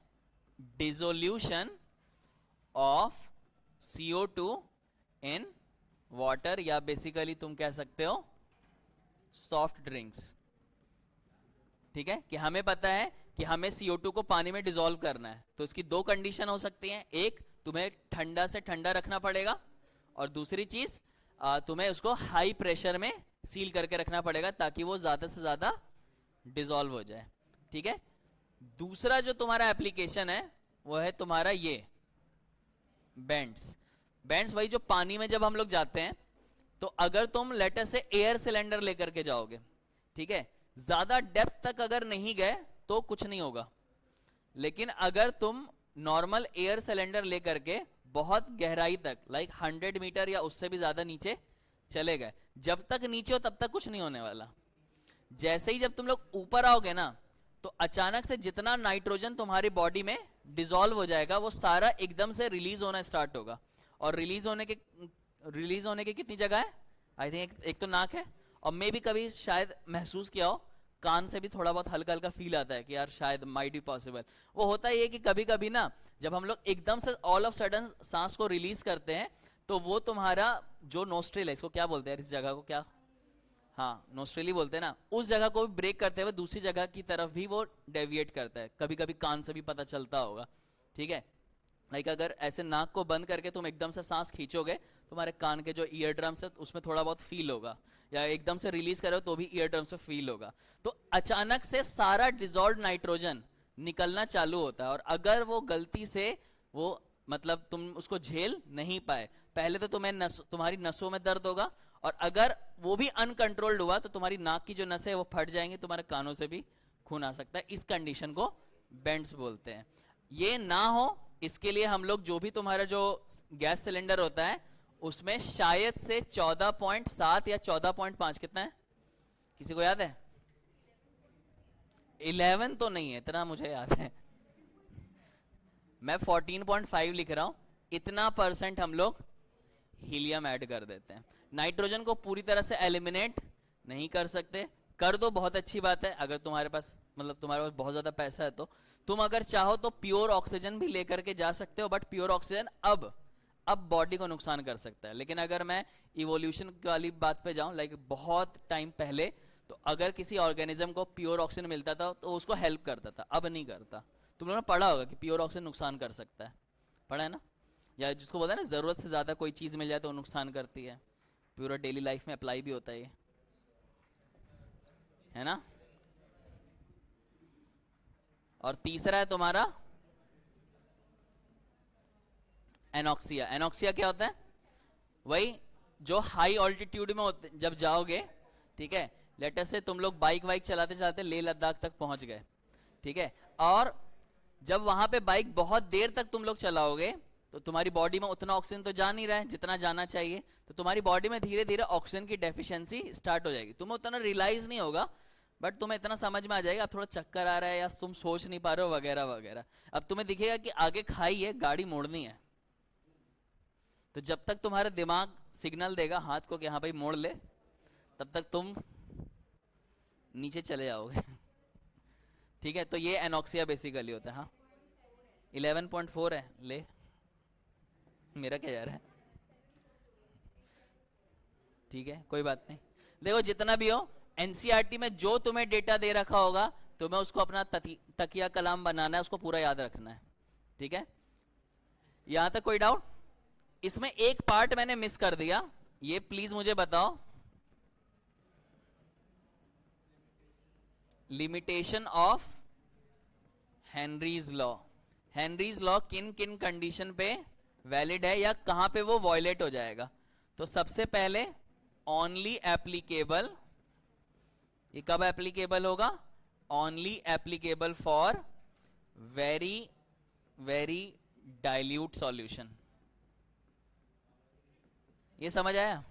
dissolution of CO2 in water, या बेसिकली तुम कह सकते हो सॉफ्ट ड्रिंक्स। ठीक है, कि हमें पता है कि हमें CO2 को पानी में डिसॉल्व करना है, तो इसकी 2 कंडीशन हो सकती हैं। एक, तुम्हें ठंडा से ठंडा रखना पड़ेगा, और दूसरी चीज तुम्हें उसको हाई प्रेशर में सील करके रखना पड़ेगा ताकि वो ज्यादा से ज्यादा डिसॉल्व हो जाए। ठीक है, दूसरा जो तुम्हारा एप्लीकेशन है वो है तुम्हारा ये बेंड्स। बेंड्स वही जो पानी में जब हम लोग जाते हैं, तो अगर तुम लेटर से एयर सिलेंडर लेकर के जाओगे, ठीक है, ज्यादा डेप्थ तक अगर नहीं गए तो कुछ नहीं होगा, लेकिन अगर तुम नॉर्मल एयर सिलेंडर लेकर के बहुत गहराई तक, लाइक 100 मीटर या उससे भी ज्यादा नीचे चले गए, जब तक नीचे हो तब तक कुछ नहीं होने वाला। जैसे ही जब तुम लोग ऊपर आओगे ना, तो अचानक से जितना नाइट्रोजन तुम्हारी बॉडी में डिसॉल्व हो जाएगा वो सारा एकदम से रिलीज होना स्टार्ट होगा। और रिलीज होने के कितनी जगह है? आई थिंक एक तो नाक है, और मे भी कभी शायद महसूस किया हो, कान से भी थोड़ा बहुत हल्का हल्का फील आता है कि यार शायद माइट बी पॉसिबल। वो होता ही है कि कभी कभी ना जब हम लोग एकदम से ऑल ऑफ सडन सांस को रिलीज करते हैं, तो वो तुम्हारा जो नोस्ट्रिल है, इसको क्या बोलते हैं इस जगह को, क्या, हाँ नोस्ट्रेली बोलते हैं ना, उस जगह को भी ब्रेक करते हुए दूसरी जगह की तरफ भी वो डेविएट करता है। कभी कभी कान से भी पता चलता होगा। ठीक है, लाइक अगर ऐसे नाक को बंद करके तुम एकदम से सांस खींचोगे, तुम्हारे कान के जो ईयर ड्रम्स है उसमें थोड़ा बहुत फील होगा, या एकदम से रिलीज करो तो भी ईयर ड्रम्स में फील होगा। तो अचानक से सारा डिसॉल्व्ड नाइट्रोजन निकलना चालू होता है, और अगर वो गलती से वो मतलब तुम उसको झेल नहीं पाए, पहले तो तुम्हारी नसों में दर्द होगा, और अगर वो भी अनकंट्रोल्ड हुआ तो तुम्हारी नाक की जो नसें वो फट जाएंगी, तुम्हारे कानों से भी खून आ सकता है। इस कंडीशन को बेंड्स बोलते हैं। ये ना हो इसके लिए हम लोग जो भी तुम्हारा जो गैस सिलेंडर होता है उसमें शायद से 14.7 या 14.5, कितना है किसी को याद है? 11 तो नहीं है, इतना मुझे याद है, मैं 14.5 लिख रहा हूं। इतना परसेंट हम लोग हीलियम ऐड कर देते हैं। नाइट्रोजन को पूरी तरह से एलिमिनेट नहीं कर सकते, कर दो बहुत अच्छी बात है, अगर तुम्हारे पास मतलब तुम्हारे पास बहुत ज्यादा पैसा है तो तुम अगर चाहो तो प्योर ऑक्सीजन भी लेकर के जा सकते हो, बट प्योर ऑक्सीजन अब बॉडी को नुकसान कर सकता है। लेकिन अगर मैं इवोल्यूशन वाली बात पे जाऊं, लाइक बहुत टाइम पहले, तो अगर किसी ऑर्गेनिज्म को प्योर ऑक्सीजन मिलता था तो उसको हेल्प करता था, अब नहीं करता। तुम लोगों ने पढ़ा होगा कि प्योर ऑक्सीजन नुकसान कर सकता है, पढ़ा है ना? या जिसको बोलते हैं ना जरूरत से ज्यादा कोई चीज मिल जाए तो नुकसान करती है, पूरा डेली लाइफ में अप्लाई भी होता है ये, है ना? और तीसरा है तुम्हारा एनॉक्सिया। एनॉक्सिया क्या होता है? वही जो हाई ऑल्टीट्यूड में होते जब जाओगे, ठीक है, लेटर से तुम लोग बाइक वाइक चलाते चलाते लेह लद्दाख तक पहुंच गए, ठीक है, और जब वहां पे बाइक बहुत देर तक तुम लोग चलाओगे तो तुम्हारी बॉडी में उतना ऑक्सीजन तो जा नहीं रहा है जितना जाना चाहिए, तो तुम्हारी बॉडी में धीरे धीरे ऑक्सीजन की डेफिशिएंसी स्टार्ट हो जाएगी। तुम्हें उतना रियलाइज नहीं होगा, बट तुम्हें इतना समझ में आ जाएगा अब थोड़ा चक्कर आ रहा है या तुम सोच नहीं पा रहे हो वगैरह वगैरह। अब तुम्हें दिखेगा कि आगे खाई है, गाड़ी मोड़नी है, तो जब तक तुम्हारा दिमाग सिग्नल देगा हाथ को कि हाँ भाई मोड़ ले, तब तक तुम नीचे चले जाओगे। ठीक है, तो ये एनॉक्सिया बेसिकली होता है। हाँ 11.4 है, ले मेरा क्या जा रहा है, ठीक है कोई बात नहीं। देखो जितना भी हो एनसीईआरटी में जो तुम्हें डेटा दे रखा होगा तुम्हें उसको अपना तकिया कलाम बनाना है, उसको पूरा याद रखना है, ठीक है? यहां तक कोई डाउट? इसमें एक पार्ट मैंने मिस कर दिया, ये प्लीज मुझे बताओ, limitation of Henry's law. Henry's law किन किन कंडीशन पे वैलिड है या कहां पे वो वॉयलेट हो जाएगा? तो सबसे पहले ओनली एप्लीकेबल, ये कब एप्लीकेबल होगा? Only applicable for very very dilute solution. ये समझ आया?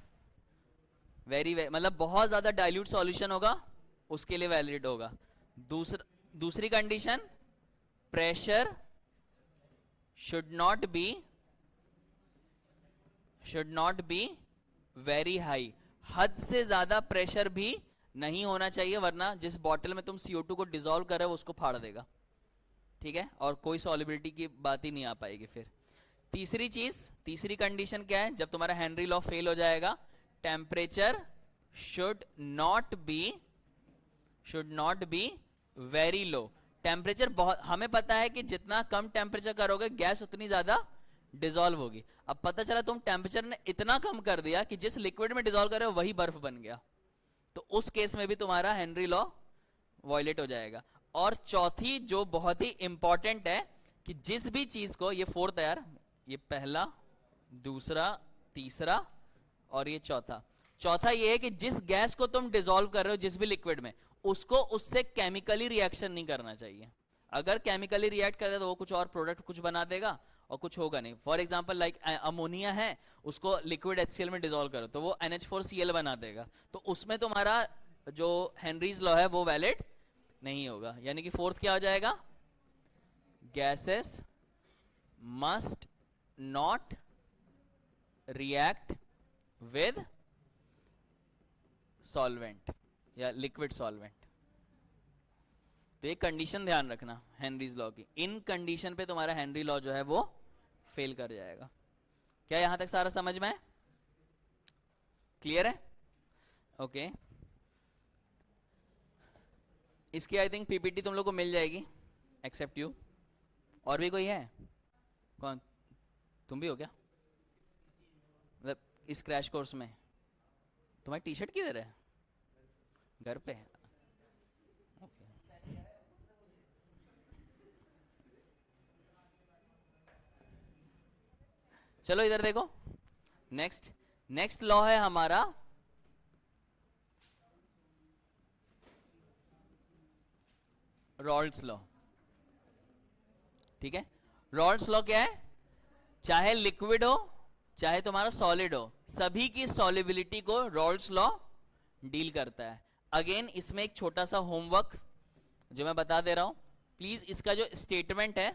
वेरी मतलब बहुत ज्यादा डाइल्यूट सॉल्यूशन होगा उसके लिए वैलिड होगा। दूसरी condition, pressure should not be very high, हद से ज्यादा प्रेशर भी नहीं होना चाहिए, वरना जिस बॉटल में तुम CO2 को डिसॉल्व कर रहे हो उसको फाड़ देगा, ठीक है, और कोई सॉलिबिलिटी की बात ही नहीं आ पाएगी फिर। तीसरी कंडीशन क्या है जब तुम्हारा हेनरी लॉ फेल हो जाएगा? Temperature should not be very low. Temperature बहुत, हमें पता है कि जितना कम टेम्परेचर करोगे गैस उतनी ज्यादा डिसॉल्व होगी। अब पता चला तुम टेम्परेचर ने इतना कम कर दिया कि जिस लिक्विड में डिसॉल्व कर रहे हो वही बर्फ बन गया, तो उस केस में भी तुम्हारा हेनरी लॉ वॉयलेट हो जाएगा। और चौथी जो बहुत ही इंपॉर्टेंट है कि जिस भी चीज को, ये फोर्थ है यार, ये पहला, दूसरा, तीसरा और ये चौथा ये है कि जिस गैस को तुम डिसॉल्व कर रहे हो जिस भी लिक्विड में, उसको उससे केमिकली रिएक्शन नहीं करना चाहिए। अगर केमिकली रिएक्ट कर दे तो वो कुछ और प्रोडक्ट कुछ बना देगा और कुछ होगा नहीं। फॉर एग्जांपल लाइक अमोनिया है, उसको लिक्विड HCl में डिसॉल्व करो तो वो NH4Cl बना देगा, तो उसमें तुम्हारा जो हेनरीज लॉ है वो वैलिड नहीं होगा। यानी कि फोर्थ क्या हो जाएगा? Gases must not react with solvent या लिक्विड सॉल्वेंट। तो ये कंडीशन ध्यान रखना हेनरीज लॉ की, इन कंडीशन पे तुम्हारा हेनरी लॉ जो है वो फेल कर जाएगा। क्या यहां तक सारा समझ में है? क्लियर है? ओके इसकी आई थिंक PPT तुम लोग को मिल जाएगी एक्सेप्ट यू। और भी कोई है? कौन? तुम भी हो क्या? मतलब इस क्रैश कोर्स में? तुम्हारी टी-शर्ट किधर है? घर पे? चलो इधर देखो, नेक्स्ट लॉ है हमारा रॉल्ड्स लॉ। ठीक है, रॉल्ड्स लॉ क्या है? चाहे लिक्विड हो चाहे तुम्हारा सॉलिड हो, सभी की सॉलिबिलिटी को रॉल्ड्स लॉ डील करता है। अगेन इसमें एक छोटा सा होमवर्क जो मैं बता दे रहा हूं, प्लीज इसका जो स्टेटमेंट है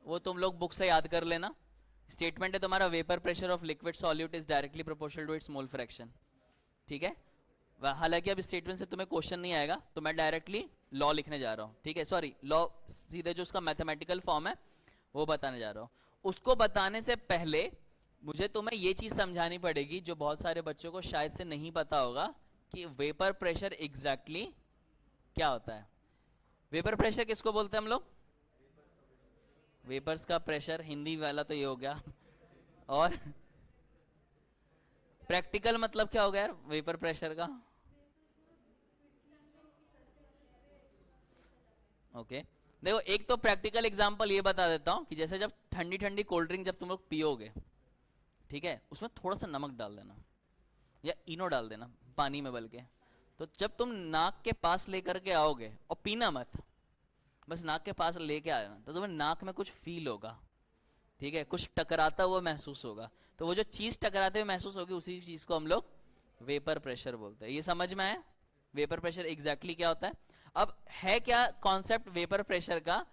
वो तुम लोग बुक से याद कर लेना। स्टेटमेंट है तुम्हारा, vapour pressure of liquid solute is directly proportional to its mole fraction. ठीक है, हालांकि अब स्टेटमेंट से तुम्हें क्वेश्चन नहीं आएगा तो मैं डायरेक्टली लॉ लिखने जा रहा हूं। ठीक है, सॉरी, लॉ सीधे जो उसका मैथमेटिकल फॉर्म है वो बताने जा रहा हूं। उसको बताने से पहले मुझे तुम्हें ये चीज समझानी पड़ेगी जो बहुत सारे बच्चों को शायद से नहीं पता होगा कि वेपर प्रेशर एग्जैक्टली क्या होता है। वेपर प्रेशर किसको बोलते हैं हम लोग? वेपर्स का प्रेशर, हिंदी वाला तो ये हो गया। और प्रैक्टिकल मतलब क्या हो गया यार वेपर प्रेशर का? ओके देखो, एक तो प्रैक्टिकल एग्जांपल ये बता देता हूं कि जैसे जब ठंडी ठंडी कोल्ड ड्रिंक जब तुम लोग पियोगे, ठीक है, उसमें थोड़ा सा नमक डाल देना या इनो डाल देना पानी में बल्कि, तो जब तुम नाक के पास लेकर के आओगे, और पीना मत, बस नाक के पास लेके आना, तो तुम्हें नाक में कुछ फील होगा, ठीक है, कुछ टकराता हुआ महसूस होगा। तो वो जो चीज टकराते हुए महसूस होगी उसी चीज को हम लोग वेपर प्रेशर बोलते हैं। ये समझ में आया वेपर प्रेशर एग्जैक्टली क्या होता है? अब है क्या कॉन्सेप्ट वेपर प्रेशर का?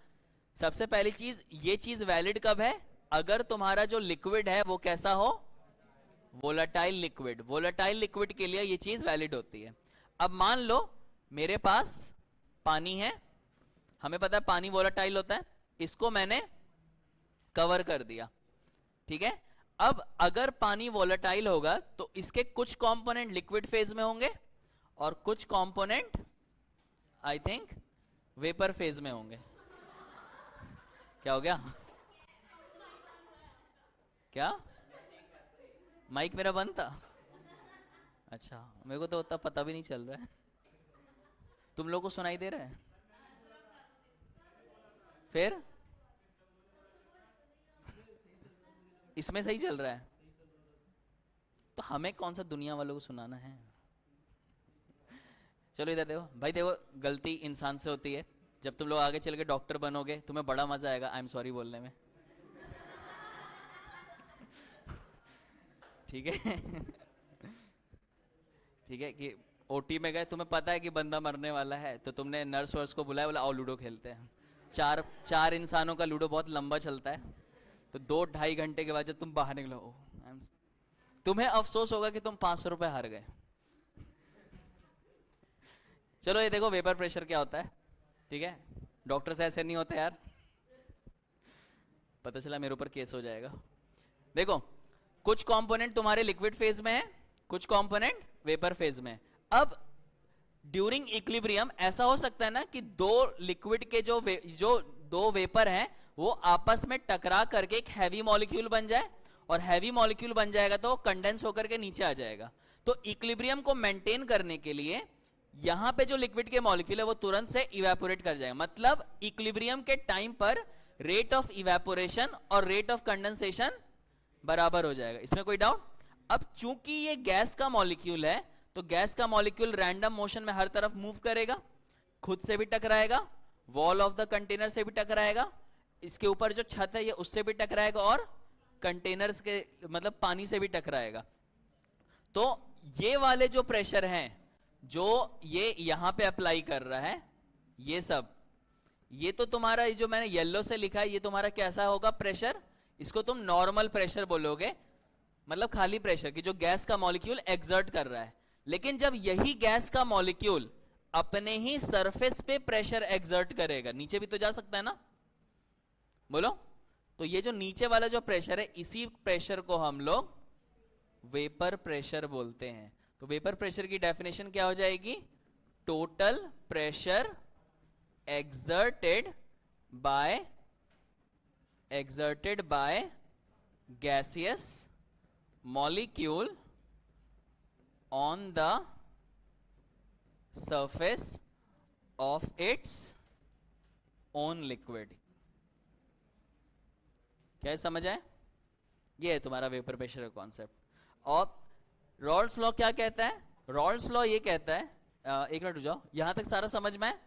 सबसे पहली चीज, ये चीज वैलिड कब है? अगर तुम्हारा जो लिक्विड है वो कैसा हो? Volatile liquid. वोलेटाइल लिक्विड के लिए ये चीज वैलिड होती है। अब मान लो मेरे पास पानी है, हमें पता है पानी वोलेटाइल होता है, इसको मैंने कवर कर दिया, ठीक है। अब अगर पानी वोलेटाइल होगा तो इसके कुछ कंपोनेंट लिक्विड फेज में होंगे और कुछ component I think vapour phase में होंगे। क्या हो गया? क्या? माइक मेरा बंद था? अच्छा, मेरे को तो उतना पता भी नहीं चल रहा है। तुम लोगों को सुनाई दे रहा है? फिर इसमें सही चल रहा है? तो हमें कौन सा दुनिया वालों को सुनाना है। चलो इधर देखो भाई, देखो गलती इंसान से होती है। जब तुम लोग आगे चल के डॉक्टर बनोगे तुम्हें बड़ा मजा आएगा आई एम सॉरी बोलने में, ठीक है। ठीक है कि ओटी में गए, तुम्हें पता है कि बंदा मरने वाला है, तो तुमने नर्स वर्स को बुलाया, बोला आओ लूडो खेलते हैं। चार चार इंसानों का लूडो बहुत लंबा चलता है, तो 2-2.5 घंटे के बाद जब तुम बाहर निकलो, तुम्हें अफसोस होगा कि तुम 500 रुपए हार गए। चलो ये देखो वेपर प्रेशर क्या होता है, ठीक है। डॉक्टर से ऐसे नहीं होता यार, पता चला मेरे ऊपर केस हो जाएगा। देखो कुछ कंपोनेंट तुम्हारे लिक्विड फेज में है, कुछ कंपोनेंट वेपर फेज में। अब ड्यूरिंग इक्विलिब्रियम ऐसा हो सकता है ना कि दो लिक्विड के जो दो वेपर हैं वो आपस में टकरा करके एक हैवी मॉलिक्यूल बन जाए, और हैवी मॉलिक्यूल बन जाएगा तो कंडेंस होकर के नीचे आ जाएगा। तो इक्विलिब्रियम को मेंटेन करने के लिए यहां पे जो लिक्विड के मॉलिक्यूल है वो तुरंत से इवेपोरेट कर जाएगा। मतलब इक्विलिब्रियम के टाइम पर रेट ऑफ इवेपोरेशन और रेट ऑफ कंडेंसेशन बराबर हो जाएगा, इसमें कोई डाउट। अब चूंकि ये गैस का मॉलिक्यूल है तो गैस का मॉलिक्यूल रैंडम मोशन में हर तरफ मूव करेगा, खुद से भी टकराएगा, वॉल ऑफ द कंटेनर से भी टकराएगा, इसके ऊपर जो छत है ये उससे भी टकराएगा, और कंटेनर्स के मतलब पानी से भी टकराएगा। तो ये वाले जो प्रेशर हैं जो ये यहां पे अप्लाई कर रहा है, ये सब, ये तो तुम्हारा जो मैंने येलो से लिखा है ये तुम्हारा कैसा होगा प्रेशर, इसको तुम नॉर्मल प्रेशर बोलोगे, मतलब खाली प्रेशर की जो गैस का मॉलिक्यूल एक्सर्ट कर रहा है। लेकिन जब यही गैस का मॉलिक्यूल अपने ही सरफेस पे प्रेशर एक्सर्ट करेगा, नीचे भी तो जा सकता है ना, बोलो, तो ये जो नीचे वाला जो प्रेशर है इसी प्रेशर को हम लोग वेपर प्रेशर बोलते हैं। तो वेपर प्रेशर की डेफिनेशन क्या हो जाएगी, total pressure exerted by gaseous molecule on the surface of its own liquid। क्या समझ आए, ये है तुम्हारा वेपर प्रेशर का कॉन्सेप्ट। और रॉल्स लॉ क्या कहता है, रॉल्स लॉ ये कहता है, एक मिनट रुक जाओ, यहां तक सारा समझ में है,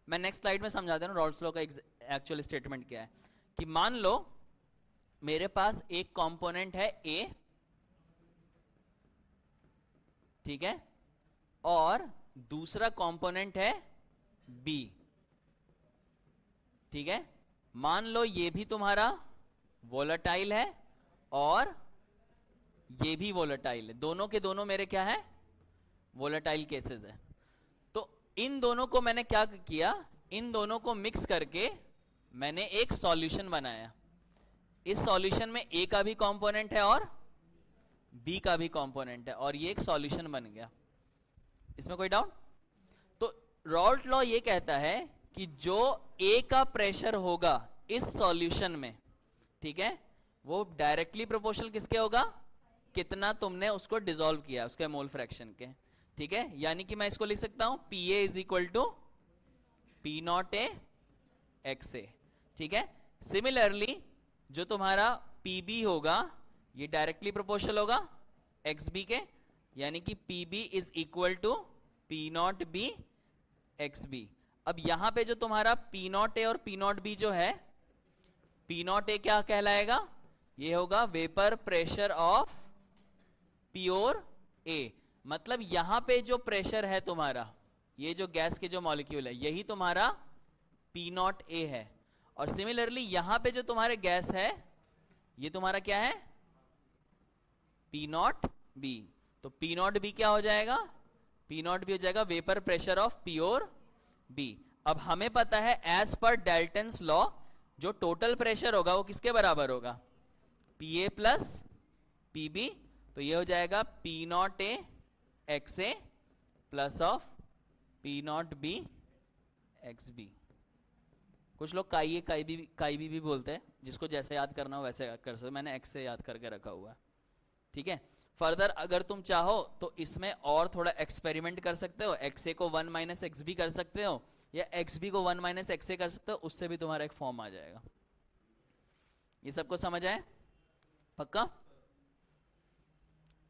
मैं नेक्स्ट स्लाइड में समझा दे रहा हूं रॉल्स लॉ का एक्चुअल स्टेटमेंट क्या है। कि मान लो मेरे पास एक कंपोनेंट है ए, ठीक है, और दूसरा कंपोनेंट है बी, ठीक है। मान लो ये भी तुम्हारा वोलेटाइल है और ये भी वोलेटाइल है, दोनों के दोनों मेरे क्या है, वोलेटाइल केसेस है। तो इन दोनों को मैंने क्या किया, इन दोनों को मिक्स करके मैंने एक सॉल्यूशन बनाया। इस सॉल्यूशन में ए का भी कंपोनेंट है और बी का भी कंपोनेंट है, और ये एक सॉल्यूशन बन गया, इसमें कोई डाउट। तो रॉल्ट लॉ ये कहता है कि जो ए का प्रेशर होगा इस सॉल्यूशन में, ठीक है, वो डायरेक्टली प्रोपोर्शनल किसके होगा, कितना तुमने उसको डिसॉल्व किया उसके मोल फ्रैक्शन के, ठीक है। यानी कि मैं इसको लिख सकता हूं P A is equal to P not a x A, ठीक है। सिमिलरली जो तुम्हारा पी बी होगा ये डायरेक्टली प्रोपोर्शनल होगा एक्स बी के, यानी कि P B is equal to P not be x B. अब यहां पे जो तुम्हारा पी नॉट ए और पी नॉट बी जो है, पी नॉट ए क्या कहलाएगा, ये होगा वेपर प्रेशर ऑफ प्योर ए। मतलब यहां पे जो प्रेशर है तुम्हारा, ये जो गैस के जो मॉलिक्यूल है यही तुम्हारा पी नॉट ए है, और सिमिलरली यहां पे जो तुम्हारे गैस है ये तुम्हारा क्या है, पी नॉट बी। तो पी नॉट बी क्या हो जाएगा, पी नॉट बी हो जाएगा vapour pressure of pure b. अब हमें पता है एज पर डाल्टन्स लॉ जो टोटल प्रेशर होगा वो किसके बराबर होगा, p a plus p b. तो ये हो जाएगा P not a x a plus of p not be x b. कुछ लोग काई बी भी बोलते हैं, जिसको जैसे याद करना हो वैसे याद कर सकते, मैंने एक्स से याद करके रखा हुआ है, ठीक है। फर्दर अगर तुम चाहो तो इसमें और थोड़ा एक्सपेरिमेंट कर सकते हो, एक्स ए को 1 माइनस एक्स बी कर सकते हो, या एक्स बी को 1 माइनस एक्स ए कर सकते हो, उससे भी तुम्हारा एक फॉर्म आ जाएगा। ये सबको समझ आए, पक्का।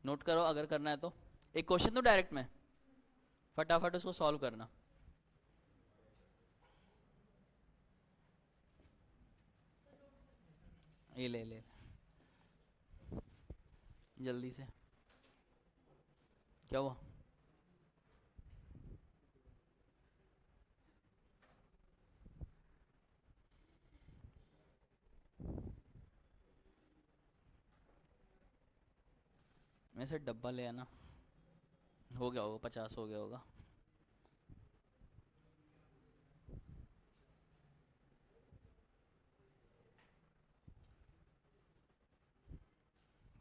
नोट करो अगर करना है तो। एक क्वेश्चन तो डायरेक्ट में फटाफट उसको सॉल्व करना। ये ले ले जल्दी से। क्या हुआ? मैं से डब्बा ले आना। हो गया होगा 50 हो गया होगा।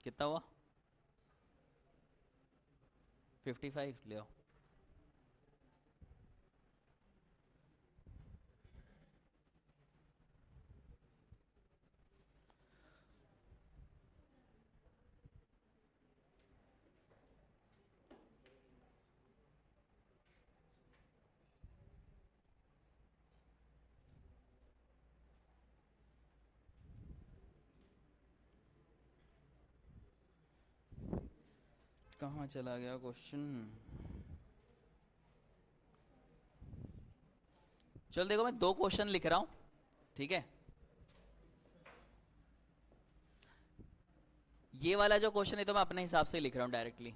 कितना हुआ? 55 ले आओ। कहाँ चला गया क्वेश्चन? चल देखो मैं 2 क्वेश्चन लिख रहा हूं, ठीक है। ये वाला जो क्वेश्चन है तो मैं अपने हिसाब से लिख रहा हूं डायरेक्टली।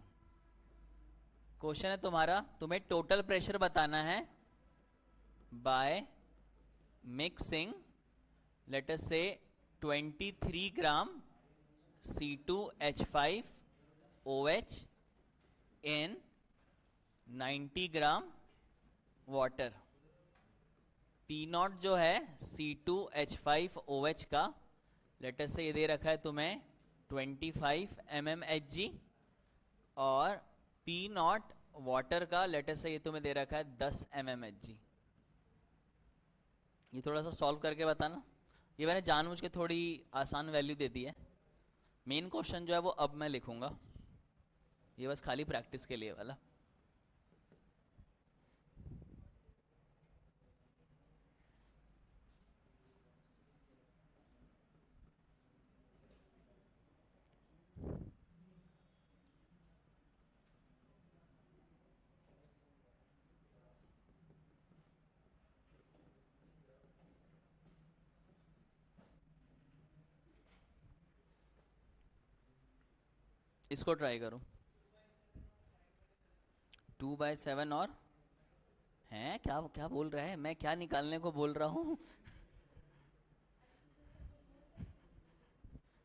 क्वेश्चन है तुम्हारा, तुम्हें टोटल प्रेशर बताना है बाय मिक्सिंग लेट अस से 23 ग्राम C2H5OH in 90 gram water. P not जो है C2H5OH का लेट अस से ये दे रखा है तुम्हें 25 mmHg, और P नॉट वाटर का लेट अस से ये तुम्हें दे रखा है 10 mmHg। ये थोड़ा सा सॉल्व करके बताना। ये मैंने जानबूझ के थोड़ी आसान वैल्यू दे दी है। मेन क्वेश्चन जो है वो अब मैं लिखूंगा, ये बस खाली प्रैक्टिस के लिए वाला। इसको ट्राई करो। 2/7 और हैं क्या क्या बोल रहा है? मैं क्या निकालने को बोल रहा हूं?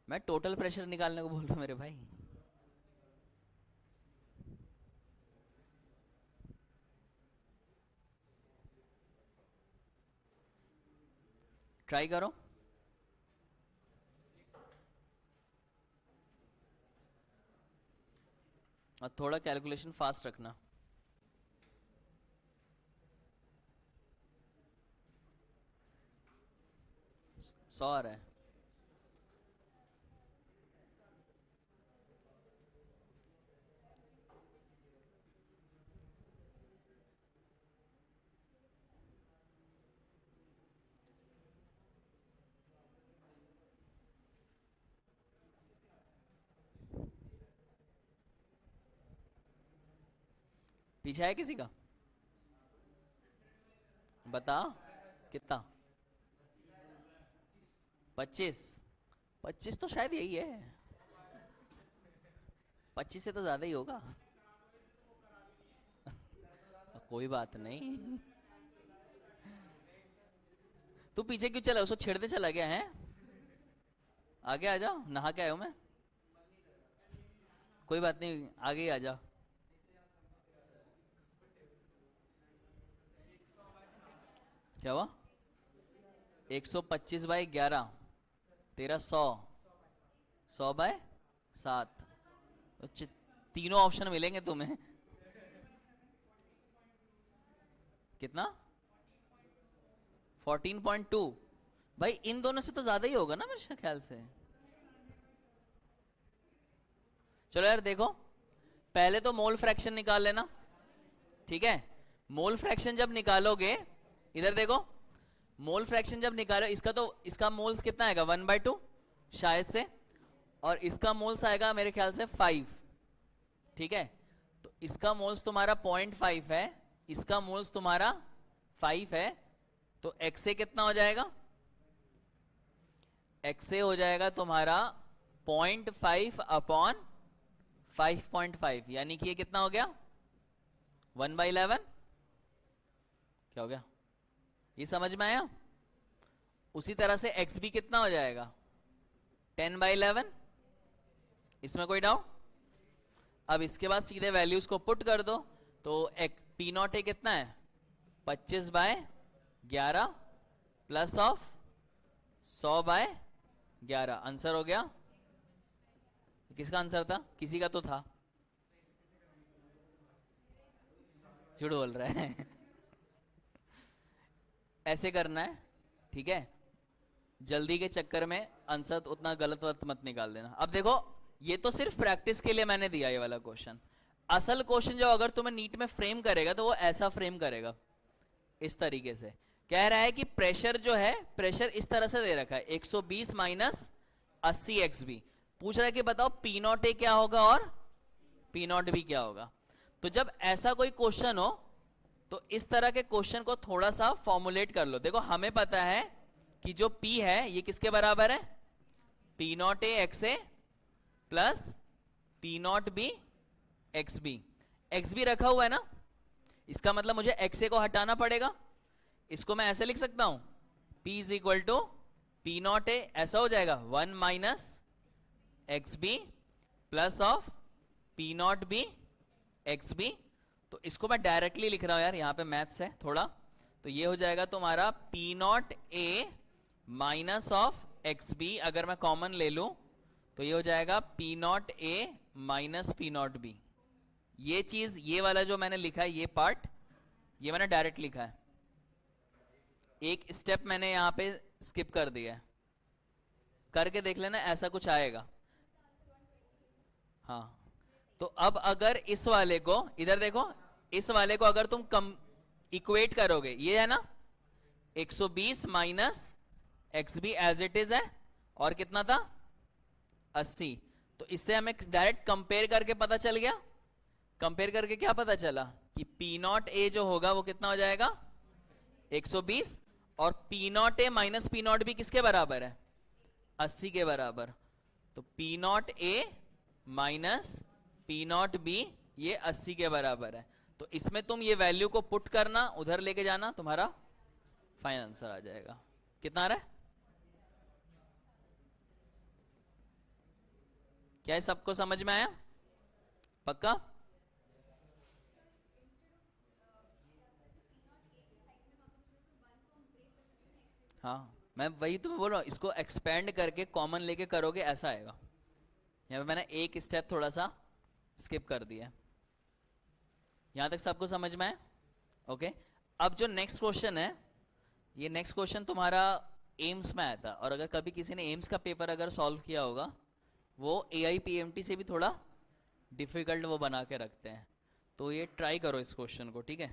मैं टोटल प्रेशर निकालने को बोल रहा हूं मेरे भाई। ट्राई करो। और थोड़ा कैलकुलेशन फास्ट रखना। सौ आ रहा है। पीछे है किसी का? बता कितना? 25 तो शायद यही है। 25 से तो ज्यादा ही होगा। कोई बात नहीं। तू पीछे क्यों चला? उसको छेड़ते चला गया है। आगे आ जाओ, नहा के आयो मैं। कोई बात नहीं, आगे ही आ जा। क्या हुआ? 125/11 तेरा 100 100/7। तो तीनों ऑप्शन मिलेंगे तुम्हें। कितना? 14.2। भाई इन दोनों से तो ज्यादा ही होगा ना मेरे ख्याल से। चलो यार देखो, पहले तो मोल फ्रैक्शन निकाल लेना, ठीक है। मोल फ्रैक्शन जब निकालोगे, इधर देखो, मोल फ्रैक्शन जब निकालो इसका, तो इसका मोल्स कितना आएगा? 1/2 शायद से, और इसका मोल्स आएगा मेरे ख्याल से 5। ठीक है, तो इसका मोल्स तुम्हारा 0.5 है, इसका मोल्स तुम्हारा 5 है, तो XA कितना हो जाएगा? XA हो जाएगा तुम्हारा 0.5 अपॉन 5.5, यानी कि ये कितना हो गया? 1/11। क्या हो गया? ये समझ में आया? उसी तरह से XB कितना हो जाएगा? 10/11। इसमें कोई डाउट? अब इसके बाद सीधे वैल्यूज को पुट कर दो, तो P0A कितना है? 25/11 प्लस ऑफ 100/11। आंसर हो गया। किसका आंसर था? किसी का तो था, झूठ बोल रहा है। ऐसे करना है, ठीक है, जल्दी के चक्कर में आंसर उतना गलत वक्त मत निकाल देना। अब देखो, ये तो सिर्फ प्रैक्टिस के लिए मैंने दिया ये वाला क्वेश्चन। असल क्वेश्चन जो अगर तुम्हें नीट में फ्रेम करेगा तो वो ऐसा फ्रेम करेगा, इस तरीके से। कह रहा है कि प्रेशर जो है, प्रेशर इस तरह से दे रखा है 120 माइनस 80 XB। पूछ रहा है कि बताओ P0A क्या होगा और P0B क्या होगा। तो जब ऐसा कोई क्वेश्चन हो तो इस तरह के क्वेश्चन को थोड़ा सा फॉर्मुलेट कर लो। देखो हमें पता है कि जो P है ये किसके बराबर है? P0A XA plus P0B XB। XB रखा हुआ है ना, इसका मतलब मुझे XA को हटाना पड़ेगा। इसको मैं ऐसे लिख सकता हूं, P is equal to P0A, ऐसा हो जाएगा 1 minus XB plus of P0B XB। तो इसको मैं डायरेक्टली लिख रहा हूं यार, यहां पे मैथ्स है थोड़ा, तो ये हो जाएगा तुम्हारा P0A माइनस ऑफ XB। अगर मैं कॉमन ले लूं तो ये हो जाएगा P0A माइनस P0B। ये चीज, ये वाला जो मैंने लिखा है, ये पार्ट, ये मैंने डायरेक्ट लिखा है, एक स्टेप मैंने यहां पे स्किप कर दिया है। करके देख लेना, ऐसा कुछ आएगा। हाँ, तो अब अगर इस वाले को, इधर देखो, इस वाले को अगर तुम कम इक्वेट करोगे, ये है ना 120 minus XB as it is है, और कितना था 80। तो इससे हमें डायरेक्ट कंपेयर करके पता चल गया। कंपेयर करके क्या पता चला कि P0A जो होगा वो कितना हो जाएगा 120, और P0A माइनस P0B किसके बराबर है? 80 के बराबर। तो P0A माइनस P0B ये 80 के बराबर है। तो इसमें तुम ये वैल्यू को पुट करना, उधर लेके जाना, तुम्हारा फाइनल आंसर आ जाएगा। कितना आ रहा है? क्या है, सबको समझ में आया? पक्का? हाँ, मैं वही तुम्हें बोल रहा हूं, इसको एक्सपेंड करके कॉमन लेके करोगे, ऐसा आएगा। यहाँ पे मैंने एक स्टेप थोड़ा सा स्किप कर दिया। यहां तक सबको समझ में आया? ओके। अब जो नेक्स्ट क्वेश्चन है, ये नेक्स्ट क्वेश्चन तुम्हारा एम्स में आया था, और अगर कभी किसी ने एम्स का पेपर अगर सॉल्व किया होगा, वो AIPMT से भी थोड़ा डिफिकल्ट वो बना के रखते हैं। तो ये ट्राई करो इस क्वेश्चन को, ठीक है?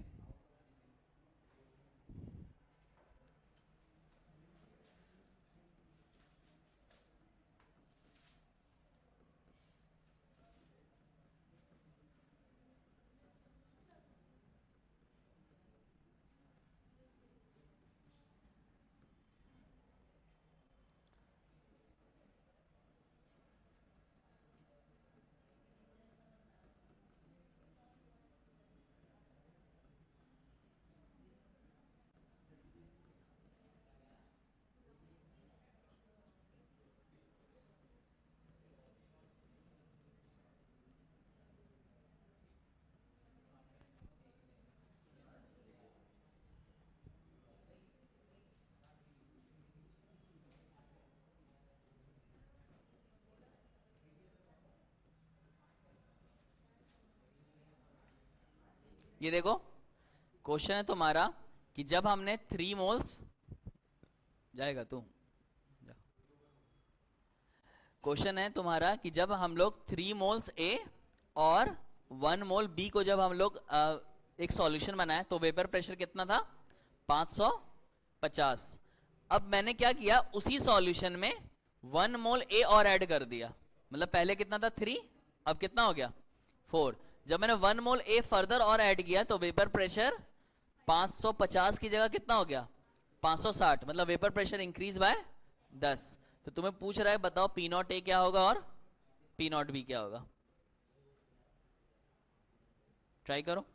ये देखो, क्वेश्चन है तुम्हारा कि जब हमने 3 मोल्स, जाएगा तू, क्वेश्चन है तुम्हारा कि जब हम लोग 3 मोल्स A और 1 मोल B को जब हम लोग एक सॉल्यूशन बनाए, तो वेपर प्रेशर कितना था? 550। अब मैंने क्या किया, उसी सॉल्यूशन में 1 मोल A और ऐड कर दिया। मतलब पहले कितना था 3, अब कितना हो गया 4। जब मैंने 1 मोल ए फर्दर और ऐड किया तो वेपर प्रेशर 550 की जगह कितना हो गया 560, मतलब वेपर प्रेशर इंक्रीज बाय 10। तो तुम्हें पूछ रहा है बताओ पी नॉट ए क्या होगा और पी नॉट बी क्या होगा, ट्राई करो।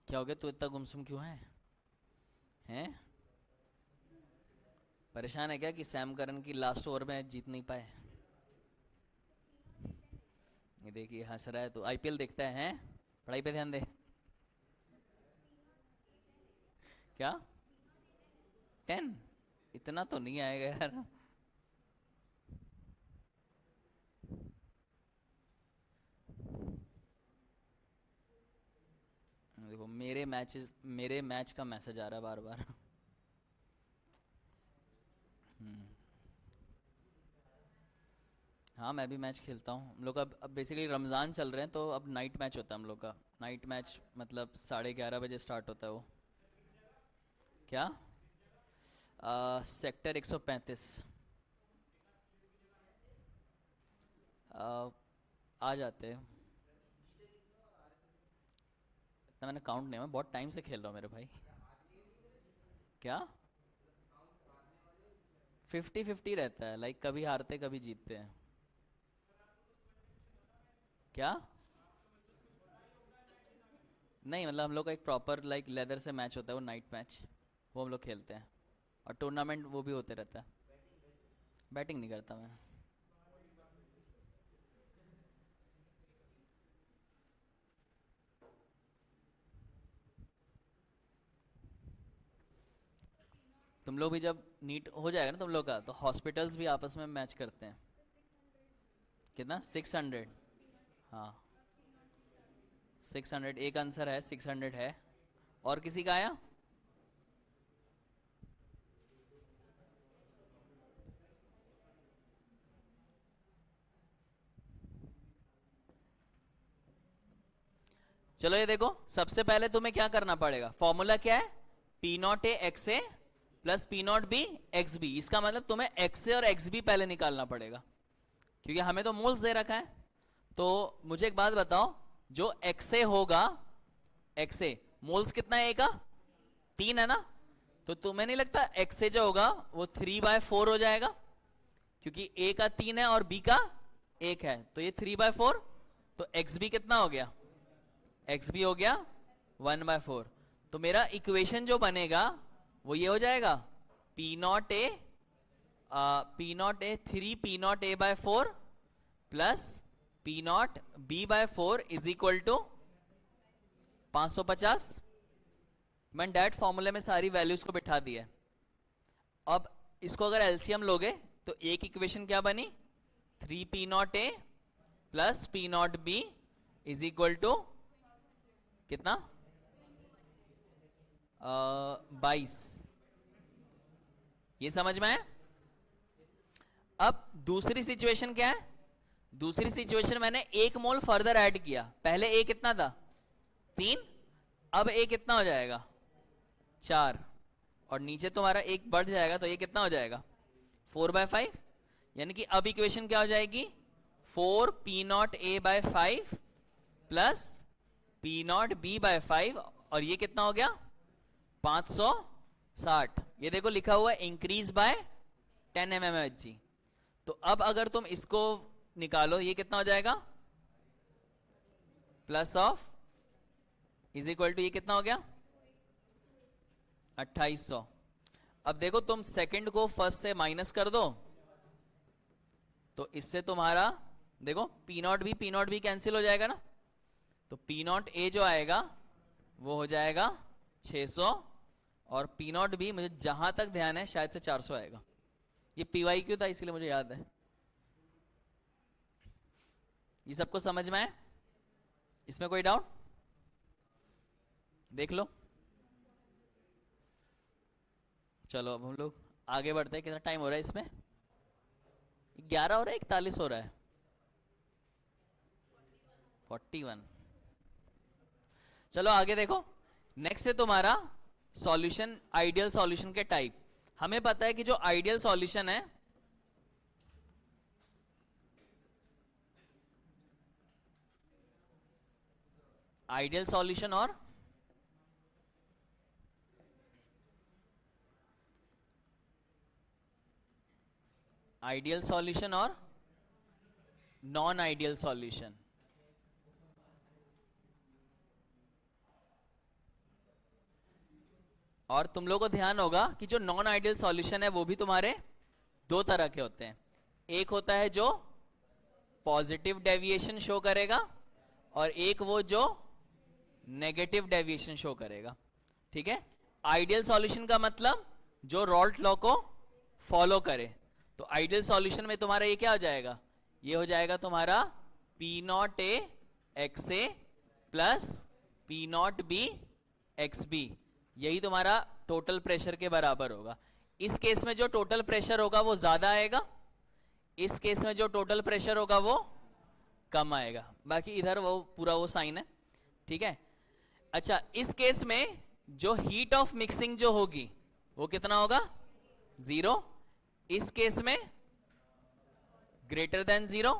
क्या हो गया, तू इतना गुमसुम क्यों है? हैं? परेशान है क्या कि सैम करन की लास्ट ओवर में जीत नहीं पाए? ये देखिए हंस रहा है, तो आईपीएल देखता है हैं? पढ़ाई पे ध्यान दे। क्या 10? इतना तो नहीं आएगा यार। देखो मेरे मैच का मैसेज आ रहा है बार बार। हाँ मैं भी मैच खेलता हूँ। हम लोग अब बेसिकली रमज़ान चल रहे हैं तो अब नाइट मैच होता है हम लोग का। नाइट मैच मतलब 11:30 बजे स्टार्ट होता है वो। क्या? सेक्टर 135। आ जाते हैं। इतना मैंने काउंट नहीं, मैं बहुत टाइम से खेल रहा हूँ मेरे भाई। क्या? 50-50 रहता है, लाइक कभी हारते कभी जीतते हैं। क्या? नहीं मतलब हम लोग का एक प्रॉपर लाइक लेदर से मैच होता है वो नाइट मैच, वो हम लोग खेलते हैं। और टूर्नामेंट वो भी होते रहता है। बैटिंग नहीं करता मैं। तुम लोग भी जब नीट हो जाएगा ना तुम लोग का, तो हॉस्पिटल्स भी आपस में मैच करते हैं। कितना 600? हाँ 600 एक आंसर है, 600 है। और किसी का आया? चलो ये देखो, सबसे पहले तुम्हें क्या करना पड़ेगा, फॉर्मूला क्या है, p not a x a plus p not be x b. इसका मतलब तुम्हें एक्स ए और एक्स बी पहले निकालना पड़ेगा, क्योंकि हमें तो मोल्स दे रखा है। तो मुझे एक बात बताओ, जो एक्स ए होगा, एक्स ए मोल्स कितना है ए का 3 है ना, तो तुम्हें नहीं लगता एक्स ए जो होगा वो 3/4 हो जाएगा, क्योंकि ए का 3 है और बी का 1 है, तो ये 3/4। तो एक्स बी कितना हो गया, एक्स बी हो गया 1/4। तो मेरा इक्वेशन जो बनेगा वो ये हो जाएगा, P not a, three p naught A/4 plus p naught B/4 is equal to 550। मैंने डायरेक्ट फॉर्मूले में सारी वैल्यूज को बिठा दिया है। अब इसको अगर एलसीएम लोगे तो एक इक्वेशन क्या बनी, 3P0A plus P0B is equal to कितना, 22। ये समझ में आया? अब दूसरी सिचुएशन क्या है, दूसरी सिचुएशन मैंने 1 मोल फर्दर ऐड किया। पहले ए कितना था 3, अब ए कितना हो जाएगा 4, और नीचे तुम्हारा एक बढ़ जाएगा तो ये कितना हो जाएगा 4/5। यानी कि अब इक्वेशन क्या हो जाएगी, 4P0A/5 प्लस P0B/5, और ये कितना हो गया 560। ये देखो लिखा हुआ है इंक्रीज बाय 10 mmHg। तो अब अगर तुम इसको निकालो, ये कितना हो जाएगा, plus of is equal to ये कितना हो गया 2800। अब देखो तुम सेकंड को फर्स्ट से माइनस कर दो, तो इससे तुम्हारा देखो पी नॉट बी कैंसिल हो जाएगा ना, तो पी नॉट ए जो आएगा वो हो जाएगा 600, और पी नॉट बी मुझे जहां तक ध्यान है शायद से 400 आएगा। ये पीवाई क्यों था इसलिए मुझे याद है। ये सबको समझ में आए? इसमें कोई डाउट देख लो। चलो अब हम लोग आगे बढ़ते हैं। कितना टाइम हो रहा है इसमें? 11 हो रहा है, 41 हो रहा है, 41। चलो आगे देखो। नेक्स्ट है तुम्हारा सॉल्यूशन, आइडियल सॉल्यूशन के टाइप। हमें पता है कि जो आइडियल सॉल्यूशन है, आइडियल सॉल्यूशन और आइडियल सॉल्यूशन और नॉन आइडियल सॉल्यूशन। और तुम लोगों को ध्यान होगा कि जो नॉन आइडियल सॉल्यूशन है वो भी तुम्हारे दो तरह के होते हैं। एक होता है जो पॉजिटिव डेविएशन शो करेगा और एक वो जो नेगेटिव डेविएशन शो करेगा। ठीक है, आइडियल सॉल्यूशन का मतलब जो रॉल्ट लॉ को फॉलो करे। तो आइडियल सॉल्यूशन में तुम्हारा ये क्या हो जाएगा? ये हो जाएगा तुम्हारा P not a x a plus P naught B x b. यही तुम्हारा टोटल प्रेशर के बराबर होगा। इस केस में जो टोटल प्रेशर होगा वो ज्यादा आएगा, इस केस में जो टोटल प्रेशर होगा वो कम आएगा। बाकी इधर वो पूरा वो साइन है। ठीक है, अच्छा इस केस में जो हीट ऑफ मिक्सिंग जो होगी वो कितना होगा? 0। इस केस में ग्रेटर देन 0,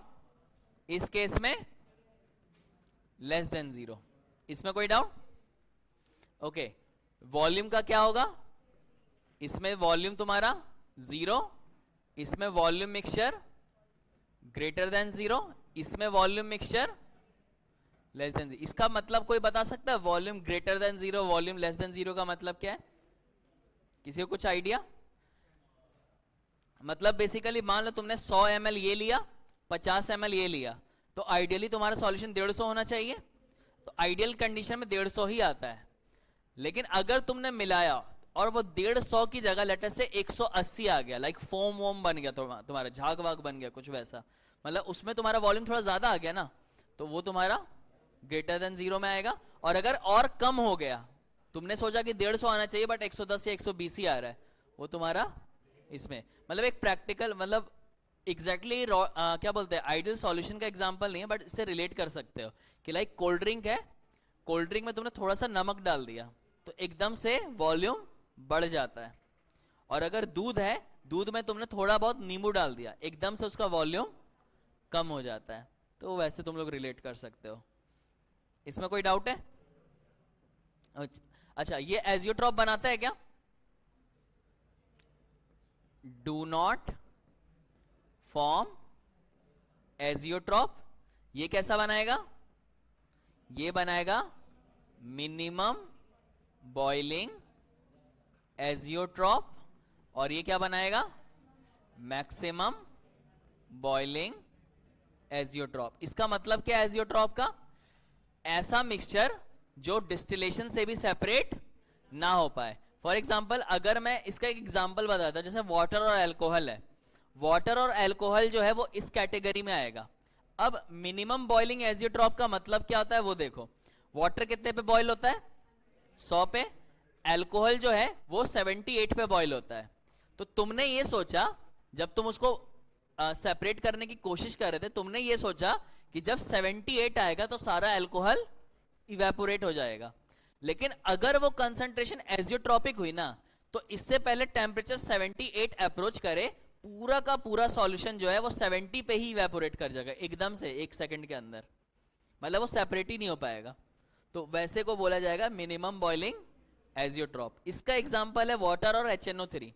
इस केस में लेस देन 0। इसमें कोई डाउट? ओके, वॉल्यूम का क्या होगा? इसमें वॉल्यूम तुम्हारा 0, इसमें वॉल्यूम मिक्सचर ग्रेटर देन 0, इसमें वॉल्यूम मिक्सचर लेस देन 0। इसका मतलब कोई बता सकता है? Volume greater than 0, volume less than 0 का मतलब क्या है? किसी को कुछ आइडिया? मतलब बेसिकली मान लो तुमने 100 ml ये लिया, 50 ml ये लिया, तो आइडियली तुम्हारा सॉल्यूशन 150 होना चाहिए। तो आइडियल कंडीशन में 150 ही आता है। लेकिन अगर तुमने मिलाया और वो 150 की जगह लेटर से 180 आ गया, लाइक फोम वोम बन गया, तुम्हारा झाग वाग बन गया कुछ वैसा, मतलब उसमें तुम्हारा वॉल्यूम थोड़ा ज्यादा आ गया ना, तो वो तुम्हारा ग्रेटर देन 0 में आएगा। और अगर और कम हो गया, तुमने सोचा कि 150 आना चाहिए बट 110 या 120 ही आ रहा है, वो तुम्हारा इसमें, मतलब एक प्रैक्टिकल, मतलब एग्जैक्टली क्या बोलते हैं, आइडियल सॉल्यूशन का एग्जांपल नहीं है बट इससे रिलेट कर सकते हो कि लाइक कोल्ड ड्रिंक है, कोल्ड ड्रिंक में तुमने थोड़ा सा नमक डाल दिया तो एकदम से वॉल्यूम बढ़ जाता है। और अगर दूध है, दूध में तुमने थोड़ा बहुत नींबू डाल दिया, एकदम से उसका वॉल्यूम कम हो जाता है। तो वैसे तुम लोग रिलेट कर सकते हो। इसमें कोई डाउट है? अच्छा, ये एजियोट्रॉप बनाता है क्या? Do not form azeotrope. ये कैसा बनाएगा? ये बनाएगा मिनिमम बॉइलिंग एजियोट्रॉप। और ये क्या बनाएगा? Maximum boiling azeotrope. इसका मतलब क्या है एजियोट्रॉप का? ऐसा मिक्सचर जो डिस्टिलेशन से भी सेपरेट ना हो पाए। फॉर एग्जाम्पल अगर मैं इसका एक एग्जाम्पल बताता हूं, जैसे वाटर और अल्कोहल है, वाटर और अल्कोहल जो है वो इस कैटेगरी में आएगा। अब मिनिमम बॉइलिंग एजियोट्रॉप का मतलब क्या होता है वो देखो। वाटर कितने पे बॉइल होता है? 100 पे। अल्कोहल जो है वो 78 पे बॉइल होता है। तो तुमने ये सोचा, जब तुम उसको सेपरेट करने की कोशिश कर रहे थे, तुमने ये सोचा कि जब 78 आएगा तो सारा अल्कोहल इवेपोरेट हो जाएगा। लेकिन अगर वो कंसंट्रेशन एजियोट्रॉपिक हुई ना, तो इससे पहले टेम्परेचर 78 अप्रोच करे, पूरा का पूरा सॉल्यूशन जो है वो 70 पे ही इवेपोरेट कर जाएगा एकदम से, 1 सेकंड के अंदर। मतलब वो सेपरेट ही नहीं हो पाएगा। तो वैसे को बोला जाएगा मिनिमम बॉइलिंग एजियोट्रॉप। इसका एग्जांपल है वाटर और HNO3।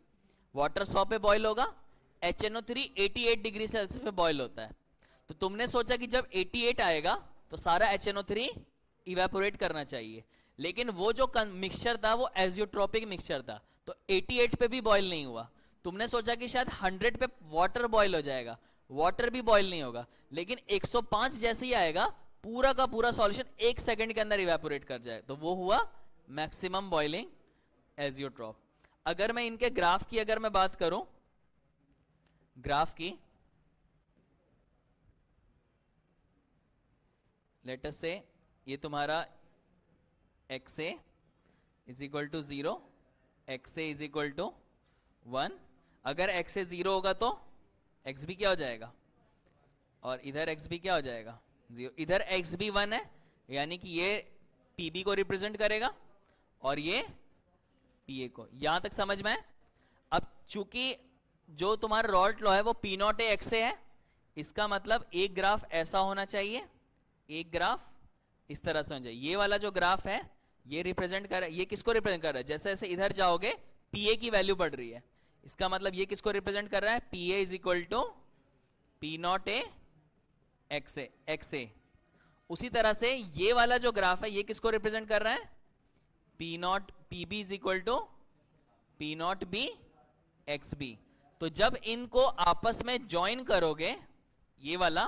वाटर 100 पे बॉइल होगा, HNO3 88 डिग्री सेल्सियस पे बॉइल होता है। तो तुमने सोचा कि जब 88 आएगा तो सारा HNO3 इवेपोरेट करना चाहिए, लेकिन वो जो मिक्सचर था वो एजियोट्रॉपिक मिक्सचर था, तो 88 पे भी बॉइल नहीं हुआ। तुमने सोचा कि शायद 100 पे वाटर बॉइल हो जाएगा, वाटर भी बॉइल नहीं होगा, लेकिन 105 जैसे ही आएगा पूरा का पूरा सॉल्यूशन 1 सेकंड के अंदर इवेपोरेट कर जाए, तो वो हुआ मैक्सिमम बॉइलिंग एजियोट्रॉप। अगर मैं इनके ग्राफ की अगर मैं बात करूं, ग्राफ की, लेट अस से ये तुम्हारा XA is equal to 0, XA is equal to 1। अगर x से 0 होगा तो x भी क्या हो जाएगा, और इधर x भी क्या हो जाएगा 0। इधर x भी 1 है, यानी कि ये pb को रिप्रेजेंट करेगा और ये pa को। यहां तक समझ में है। अब चूंकि जो तुम्हारा रॉल्ट लॉ है वो p नॉट ए x से है, इसका मतलब एक ग्राफ ऐसा होना चाहिए, एक ग्राफ इस तरह से होना चाहिए। ये वाला जो ग्राफ है ये रिप्रेजेंट कर रहा है, ये किसको रिप्रेजेंट कर रहा है, जैसे जैसे इधर जाओगे pa की वैल्यू बढ़ रही है, इसका मतलब ये किसको रिप्रेजेंट कर रहा है, pa is equal to p not a x A. उसी तरह से ये वाला जो ग्राफ है ये किसको रिप्रेजेंट कर रहा है, p naught pb is equal to p naught b x b. तो जब इनको आपस में ज्वाइन करोगे ये वाला,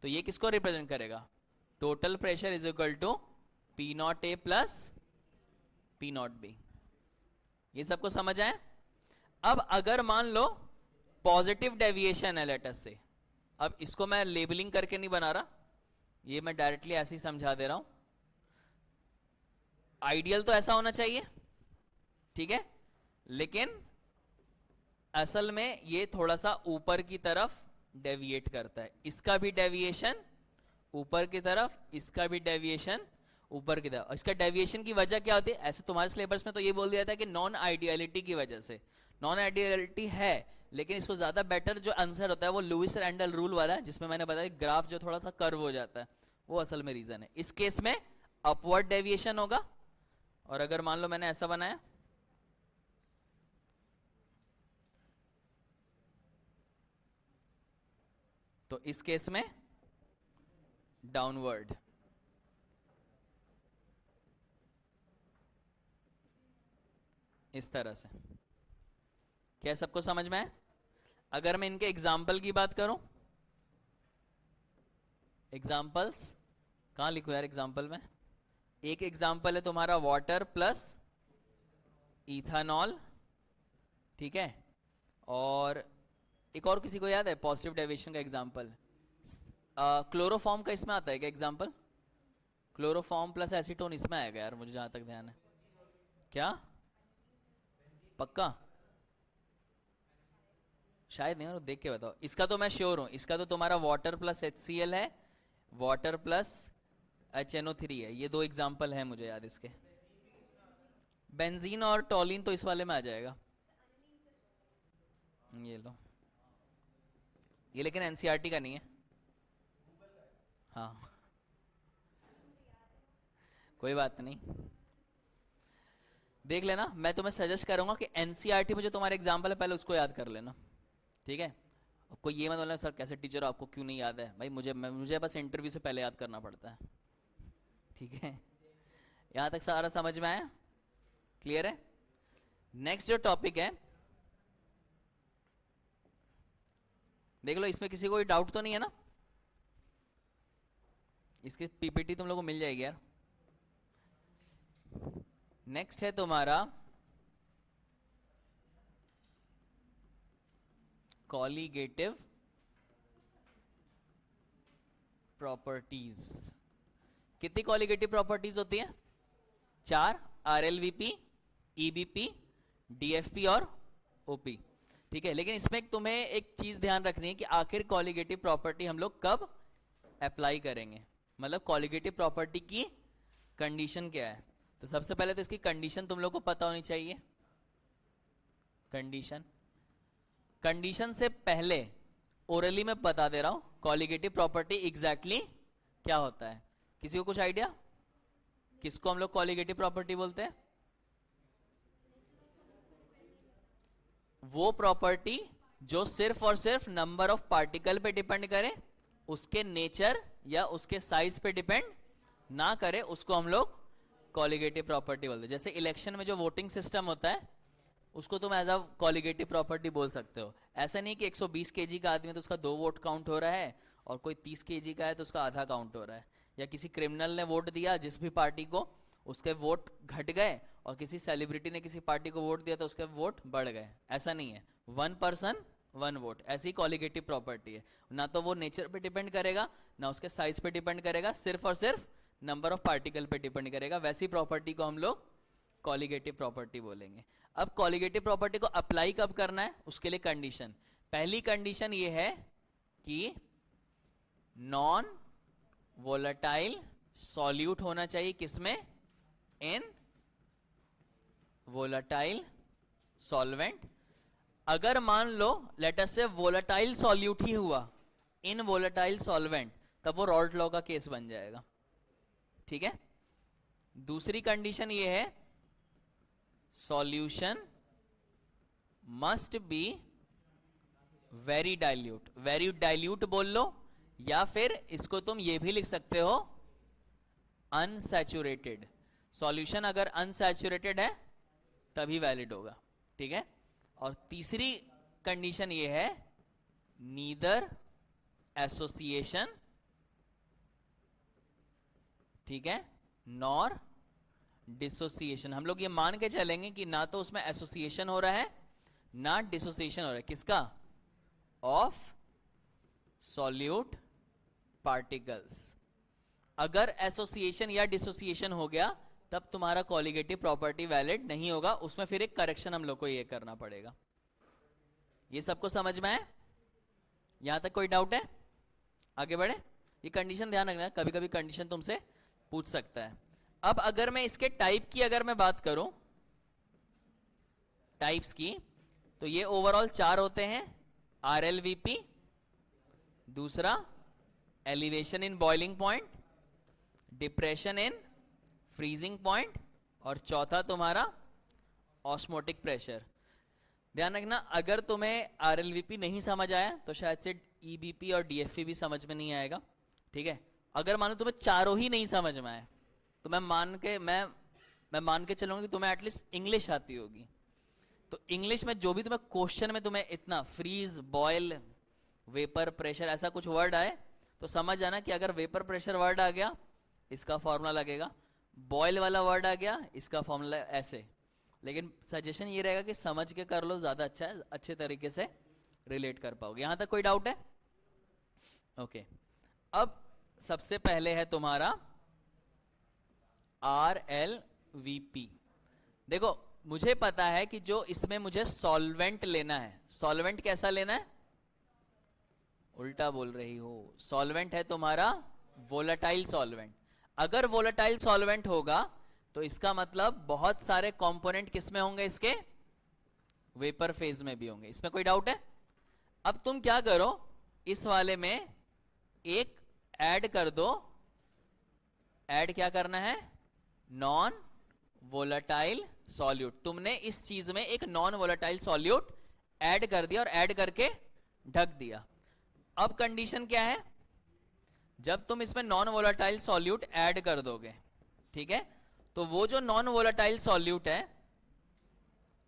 तो ये किसको रिप्रेजेंट करेगा, total pressure is equal to P not a plus p not be. ये सबको समझ आए। अब अगर मान लो पॉजिटिव डेविएशन है लेटर से, अब इसको मैं लेबलिंग करके नहीं बना रहा, ये मैं डायरेक्टली ऐसे ही समझा दे रहा हूं। आइडियल तो ऐसा होना चाहिए, ठीक है, लेकिन असल में ये थोड़ा सा ऊपर की तरफ डेविएट करता है। इसका भी डेविएशन ऊपर की तरफ, इसका भी डेविएशन ऊपर की तरफ। इसका डेविएशन की वजह क्या होती है, ऐसे तुम्हारे सिलेबस में तो ये बोल दिया था कि नॉन आइडियलिटी की वजह से। नॉन आइडियलिटी है, लेकिन इसको ज्यादा बेटर जो आंसर होता है वो लुईस रैंडल रूल वाला है, जिसमें मैंने बताया ग्राफ जो थोड़ा सा कर्व हो जाता है, वो असल में रीजन है। इस केस में अपवर्ड डेविएशन होगा, और अगर मान लो मैंने ऐसा बनाया, तो इस केस में डाउनवर्ड। इस तरह से। क्या सबको समझ में है। अगर मैं इनके एग्जाम्पल की बात करूं, एग्जाम्पल्स कहां लिखूं यार, एग्जाम्पल में एक एग्जाम्पल है तुम्हारा वाटर प्लस इथानॉल, ठीक है, और एक और किसी को याद है पॉजिटिव डेविएशन का एग्जाम्पल, क्लोरोफॉर्म का इसमें आता है क्या एग्जाम्पल, क्लोरोफॉर्म प्लस एसीटोन इसमें आएगा यार, मुझे जहां तक ध्यान है। क्या पक्का, शायद नहीं, देख के बताओ। इसका तो मैं श्योर हूं, इसका तो तुम्हारा वाटर प्लस HCl है, वाटर प्लस HNO3 है, ये दो एग्जाम्पल है मुझे याद इसके। बेंजीन और टोलिन तो इस वाले में आ जाएगा, ये लो, ये लेकिन एनसीईआरटी का नहीं है। हाँ कोई बात नहीं, देख लेना। मैं तुम्हें सजेस्ट करूंगा कि एनसीईआरटी में जो तुम्हारा एग्जाम्पल है पहले उसको याद कर लेना, ठीक है। कोई ये मत बोलना सर कैसे टीचर आपको क्यों नहीं याद है, भाई मुझे बस इंटरव्यू से पहले याद करना पड़ता है, ठीक है। यहां तक सारा समझ में आया, क्लियर है। नेक्स्ट जो टॉपिक है देख लो, इसमें किसी को कोई डाउट तो नहीं है ना, इसकी पीपीटी तुम लोगों को मिल जाएगी यार। नेक्स्ट है तुम्हारा कॉलिगेटिव प्रॉपर्टीज। कितनी कॉलिगेटिव प्रॉपर्टीज होती है, 4, RLVP, EBP, DFP और OP, ठीक है। लेकिन इसमें तुम्हें एक चीज ध्यान रखनी है कि आखिर कॉलिगेटिव प्रॉपर्टी हम लोग कब अप्लाई करेंगे, मतलब कॉलिगेटिव प्रॉपर्टी की कंडीशन क्या है। तो सबसे पहले तो इसकी कंडीशन तुम लोग को पता होनी चाहिए। कंडीशन से पहले ओरली में बता दे रहा हूं कॉलिगेटिव प्रॉपर्टी एग्जैक्टली क्या होता है। किसी को कुछ आइडिया, किसको हम लोग कॉलिगेटिव प्रॉपर्टी बोलते हैं, वो प्रॉपर्टी जो सिर्फ और सिर्फ नंबर ऑफ पार्टिकल पे डिपेंड करे, उसके नेचर या उसके साइज पे डिपेंड ना करे, उसको हम लोग कॉलिगेटिव प्रॉपर्टी बोलते हैं। जैसे इलेक्शन में जो वोटिंग सिस्टम होता है उसको तुम एज अ कॉलिगेटिव प्रॉपर्टी बोल सकते हो। ऐसा नहीं कि 120 केजी का आदमी है तो उसका 2 वोट काउंट हो रहा है, और कोई 30 केजी का है तो उसका आधा काउंट हो रहा है, या किसी क्रिमिनल ने वोट दिया जिस भी पार्टी को, उसके वोट घट गए, और किसी सेलिब्रिटी ने किसी पार्टी को वोट दिया तो उसके वोट बढ़ गए। ऐसा नहीं है, 1 पर्सन 1 वोट, ऐसी कॉलिगेटिव प्रॉपर्टी है। ना तो वो नेचर पे डिपेंड करेगा, ना उसके साइज पे डिपेंड करेगा, सिर्फ और सिर्फ नंबर ऑफ पार्टिकल पे डिपेंड करेगा। वैसी प्रॉपर्टी को हम लोग कॉलिगेटिव प्रॉपर्टी बोलेंगे। अब कॉलिगेटिव प्रॉपर्टी को अप्लाई कब करना है, उसके लिए कंडीशन, पहली कंडीशन ये है कि नॉन वोलेटाइल सॉल्यूट होना चाहिए, किसमें, इन वोलेटाइल सॉल्वेंट। अगर मान लो लेट अस से वोलेटाइल सॉल्यूट ही हुआ इन वोलेटाइल सॉल्वेंट, तब वो रॉल्ट लॉ का केस बन जाएगा, ठीक है। दूसरी कंडीशन ये है solution must be very dilute, very dilute बोल लो, या फिर इसको तुम ये भी लिख सकते हो अनसैचुरेटेड। सॉल्यूशन अगर अनसैचुरेटेड है तभी वैलिड होगा, ठीक है। और तीसरी कंडीशन ये है नीदर एसोसिएशन, ठीक है, नॉर डिसोसिएशन। हम लोग ये मान के चलेंगे कि ना तो उसमें एसोसिएशन हो रहा है ना डिसोसिएशन हो रहा है, किसका, ऑफ सॉल्यूट पार्टिकल्स। अगर एसोसिएशन या डिसोसिएशन हो गया तब तुम्हारा कॉलिगेटिव प्रॉपर्टी वैलिड नहीं होगा, उसमें फिर एक करेक्शन हम लोग को ये करना पड़ेगा। ये सबको समझ में है, यहां तक कोई डाउट है, आगे बढ़े। ये कंडीशन ध्यान रखना, कभी कभी कंडीशन तुमसे पूछ सकता है। अब अगर मैं इसके टाइप की अगर मैं बात करूं, टाइप्स की, तो ये ओवरऑल 4 होते हैं, RLVP, दूसरा elevation in boiling point, depression in freezing point, और चौथा तुम्हारा ऑस्मोटिक प्रेशर। ध्यान रखना, अगर तुम्हें RLVP नहीं समझ आया तो शायद से EBP और DFP भी समझ में नहीं आएगा, ठीक है। अगर मानो तुम्हें चारों ही नहीं समझ में आए तो मैं मान के चलूंगा कि तुम्हें एटलीस्ट इंग्लिश आती होगी। तो इंग्लिश में जो भी तुम्हें क्वेश्चन में तुम्हें इतना फ्रीज, बॉयल, वेपर, प्रेशर ऐसा कुछ वर्ड आए तो समझ जाना कि अगर वेपर प्रेशर वर्ड आ गया इसका फॉर्मूला लगेगा, बॉयल वाला वर्ड आ गया इसका फॉर्मूला ऐसे। लेकिन सजेशन ये रहेगा कि समझ के कर लो, ज्यादा अच्छा है, अच्छे तरीके से रिलेट कर पाओगे। यहां तक कोई डाउट है? ओके। अब सबसे पहले है तुम्हारा RLVP। देखो मुझे पता है कि जो इसमें मुझे सॉल्वेंट लेना है, सॉल्वेंट कैसा लेना है, उल्टा बोल रही हो, सॉल्वेंट है तुम्हारा वोलेटाइल सॉल्वेंट। अगर वोलेटाइल सॉल्वेंट होगा तो इसका मतलब बहुत सारे कंपोनेंट किसमें होंगे, इसके वेपर फेज में भी होंगे, इसमें कोई डाउट है? अब तुम क्या करो, इस वाले में एक ऐड कर दो, ऐड क्या करना है, नॉन वोलेटाइल सॉल्यूट। तुमने इस चीज में एक नॉन वोलेटाइल सॉल्यूट ऐड कर दिया और ऐड करके ढक दिया। अब कंडीशन क्या है, जब तुम इसमें नॉन वोलेटाइल सॉल्यूट ऐड कर दोगे, ठीक है, तो वो जो नॉन वोलेटाइल सॉल्यूट है,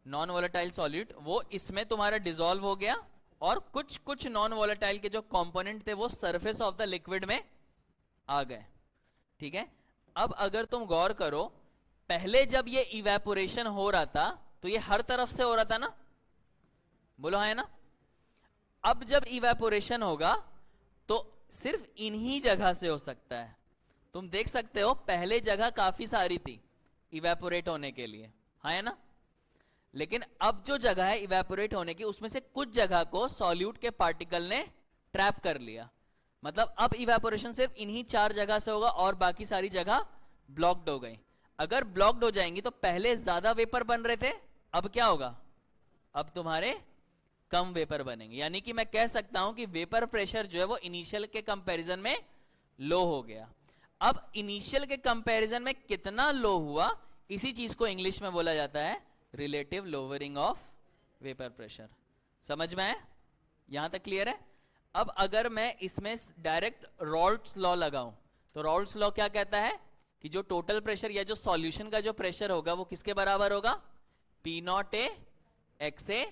नॉन वोलेटाइल सॉल्यूट, वो इसमें तुम्हारा डिसॉल्व हो गया और कुछ कुछ नॉन वोलेटाइल के जो कंपोनेंट थे वो सरफेस ऑफ द लिक्विड में आ गए, ठीक है। अब अगर तुम गौर करो, पहले जब ये इवेपोरेशन हो रहा था तो ये हर तरफ से हो रहा था ना, बोलो है ना। अब जब इवेपोरेशन होगा तो सिर्फ इन्हीं जगह से हो सकता है। तुम देख सकते हो पहले जगह काफी सारी थी इवेपोरेट होने के लिए, है ना, लेकिन अब जो जगह है इवेपोरेट होने की, उसमें से कुछ जगह को सॉल्यूट के पार्टिकल ने ट्रैप कर लिया। मतलब अब इवेपोरेशन सिर्फ इन्हीं 4 जगह से होगा और बाकी सारी जगह ब्लॉक्ड हो गई। अगर ब्लॉक्ड हो जाएंगी तो पहले ज्यादा वेपर बन रहे थे, अब क्या होगा, अब तुम्हारे कम वेपर बनेंगे। यानी कि मैं कह सकता हूं कि वेपर प्रेशर जो है वो इनिशियल के कंपैरिजन में लो हो गया। अब इनिशियल के कंपैरिजन में कितना लो हुआ, इसी चीज को इंग्लिश में बोला जाता है relative lowering of vapour pressure. समझ में आया? यहां तक क्लियर है? अब अगर मैं इसमें डायरेक्ट रॉल्ट्स लॉ लगाऊं तो रॉल्ट्स लॉ क्या कहता है कि जो टोटल प्रेशर या जो सॉल्यूशन का जो प्रेशर होगा वो किसके बराबर होगा, P0 A XA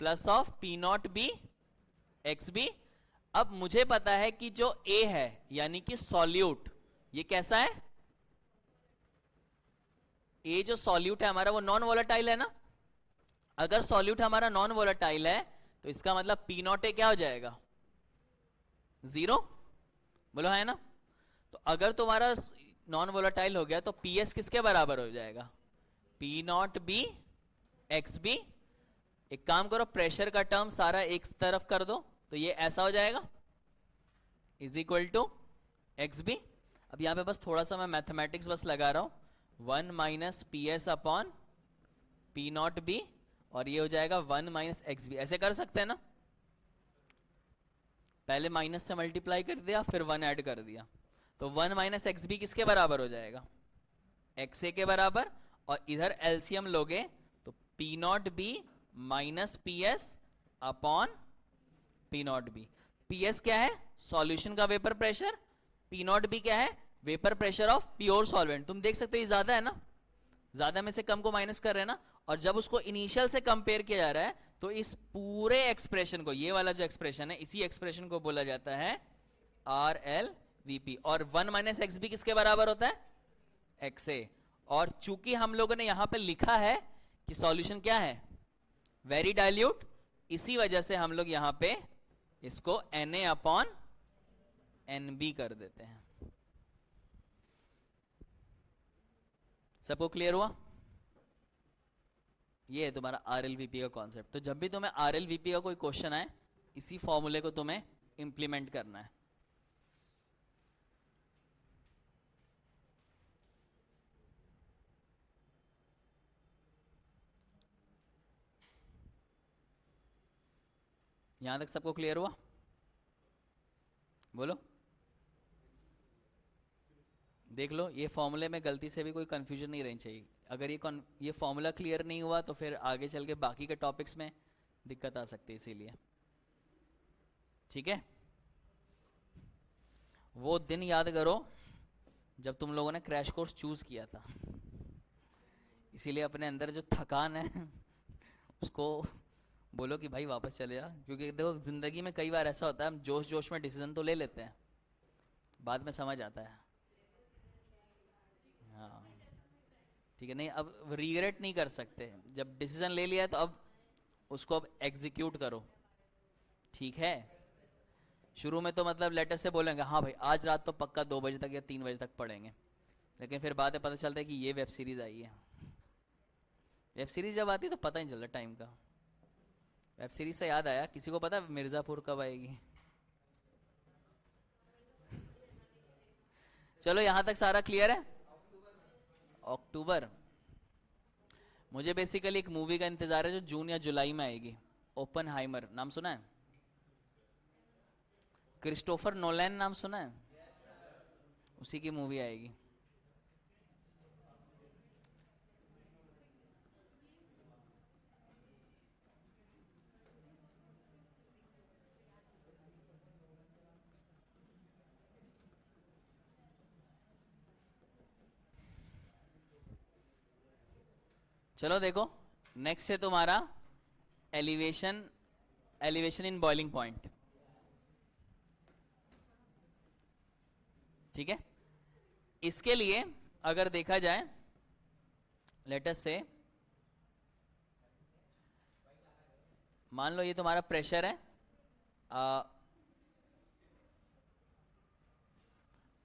plus of P0 B XB। अब मुझे पता है कि जो A है यानी कि सॉल्यूट, ये कैसा है, A जो सॉल्यूट है हमारा वो नॉन वोलेटाइल है ना। अगर सॉल्यूट हमारा नॉन वोलेटाइल है तो इसका मतलब P0 A क्या हो जाएगा, 0, बोलो है ना। तो अगर तुम्हारा नॉन वोलेटाइल हो गया तो PS किसके बराबर हो जाएगा, P not be x b. एक काम करो, प्रेशर का टर्म सारा एक तरफ कर दो, तो ये ऐसा हो जाएगा is equal to x B. अब यहां पे बस थोड़ा सा मैं मैथमेटिक्स बस लगा रहा हूं, 1 minus P S upon P not be, और ये हो जाएगा 1 माइनस एक्स बी। ऐसे कर सकते हैं ना, पहले माइनस से मल्टीप्लाई कर दिया फिर 1 ऐड कर दिया, तो 1 माइनस एक्स बी किसके बराबर हो जाएगा, एक्स ए के बराबर। और इधर एलसीएम लोगे तो p not be minus P S upon P not be. P S क्या है, सॉल्यूशन का vapour pressure, P not b क्या है, vapour pressure of pure solvent. तुम देख सकते हो ये ज्यादा है ना, ज्यादा में से कम को माइनस कर रहे हैं ना, और जब उसको इनिशियल से कंपेयर किया जा रहा है तो इस पूरे एक्सप्रेशन को, ये वाला जो एक्सप्रेशन है, इसी एक्सप्रेशन को बोला जाता है आर एल वीपी। और 1 माइनस एक्स बी किसके बराबर होता है, एक्स ए। और चूंकि हम लोगों ने यहां पे लिखा है कि सॉल्यूशन क्या है, वेरी डाइल्यूट, इसी वजह से हम लोग यहां पे इसको Na अपॉन Nb कर देते हैं। सबको क्लियर हुआ? ये है तुम्हारा RLVP का कॉन्सेप्ट। तो जब भी तुम्हें RLVP का कोई क्वेश्चन आए, इसी फॉर्मूले को तुम्हें इंप्लीमेंट करना है। यहां तक सबको क्लियर हुआ? बोलो। देख लो, ये फॉर्मूले में गलती से भी कोई कंफ्यूजन नहीं रहनी चाहिए। अगर ये फॉर्मूला क्लियर नहीं हुआ तो फिर आगे चल के बाकी के टॉपिक्स में दिक्कत आ सकती है, इसीलिए। ठीक है, वो दिन याद करो जब तुम लोगों ने क्रैश कोर्स चूज किया था, इसीलिए अपने अंदर जो थकान है उसको बोलो कि भाई वापस चले जा। क्योंकि देखो, जिंदगी में कई बार ऐसा होता है, हम जोश जोश में डिसीजन तो ले लेते हैं, बाद में समझ आता है। हाँ ठीक है, नहीं अब रिग्रेट नहीं कर सकते, जब डिसीजन ले लिया है तो अब उसको अब एग्जीक्यूट करो। ठीक है, शुरू में तो मतलब लेटर से बोलेंगे हाँ भाई आज रात तो पक्का 2 बजे तक या 3 बजे तक पढ़ेंगे, लेकिन फिर बाद में पता चलता है कि ये वेब सीरीज आई है। वेब सीरीज जब आती है तो पता नहीं चलता टाइम का। वेब सीरीज से याद आया, किसी को पता है मिर्जापुर कब आएगी? चलो यहां तक सारा क्लियर है। अक्टूबर, मुझे बेसिकली एक मूवी का इंतजार है जो जून या जुलाई में आएगी, ओपनहाइमर। नाम सुना है? क्रिस्टोफर नोलैन नाम सुना है? उसी की मूवी आएगी। चलो देखो, नेक्स्ट है तुम्हारा elevation, elevation in boiling point. ठीक है, इसके लिए अगर देखा जाए, लेट अस से मान लो ये तुम्हारा प्रेशर है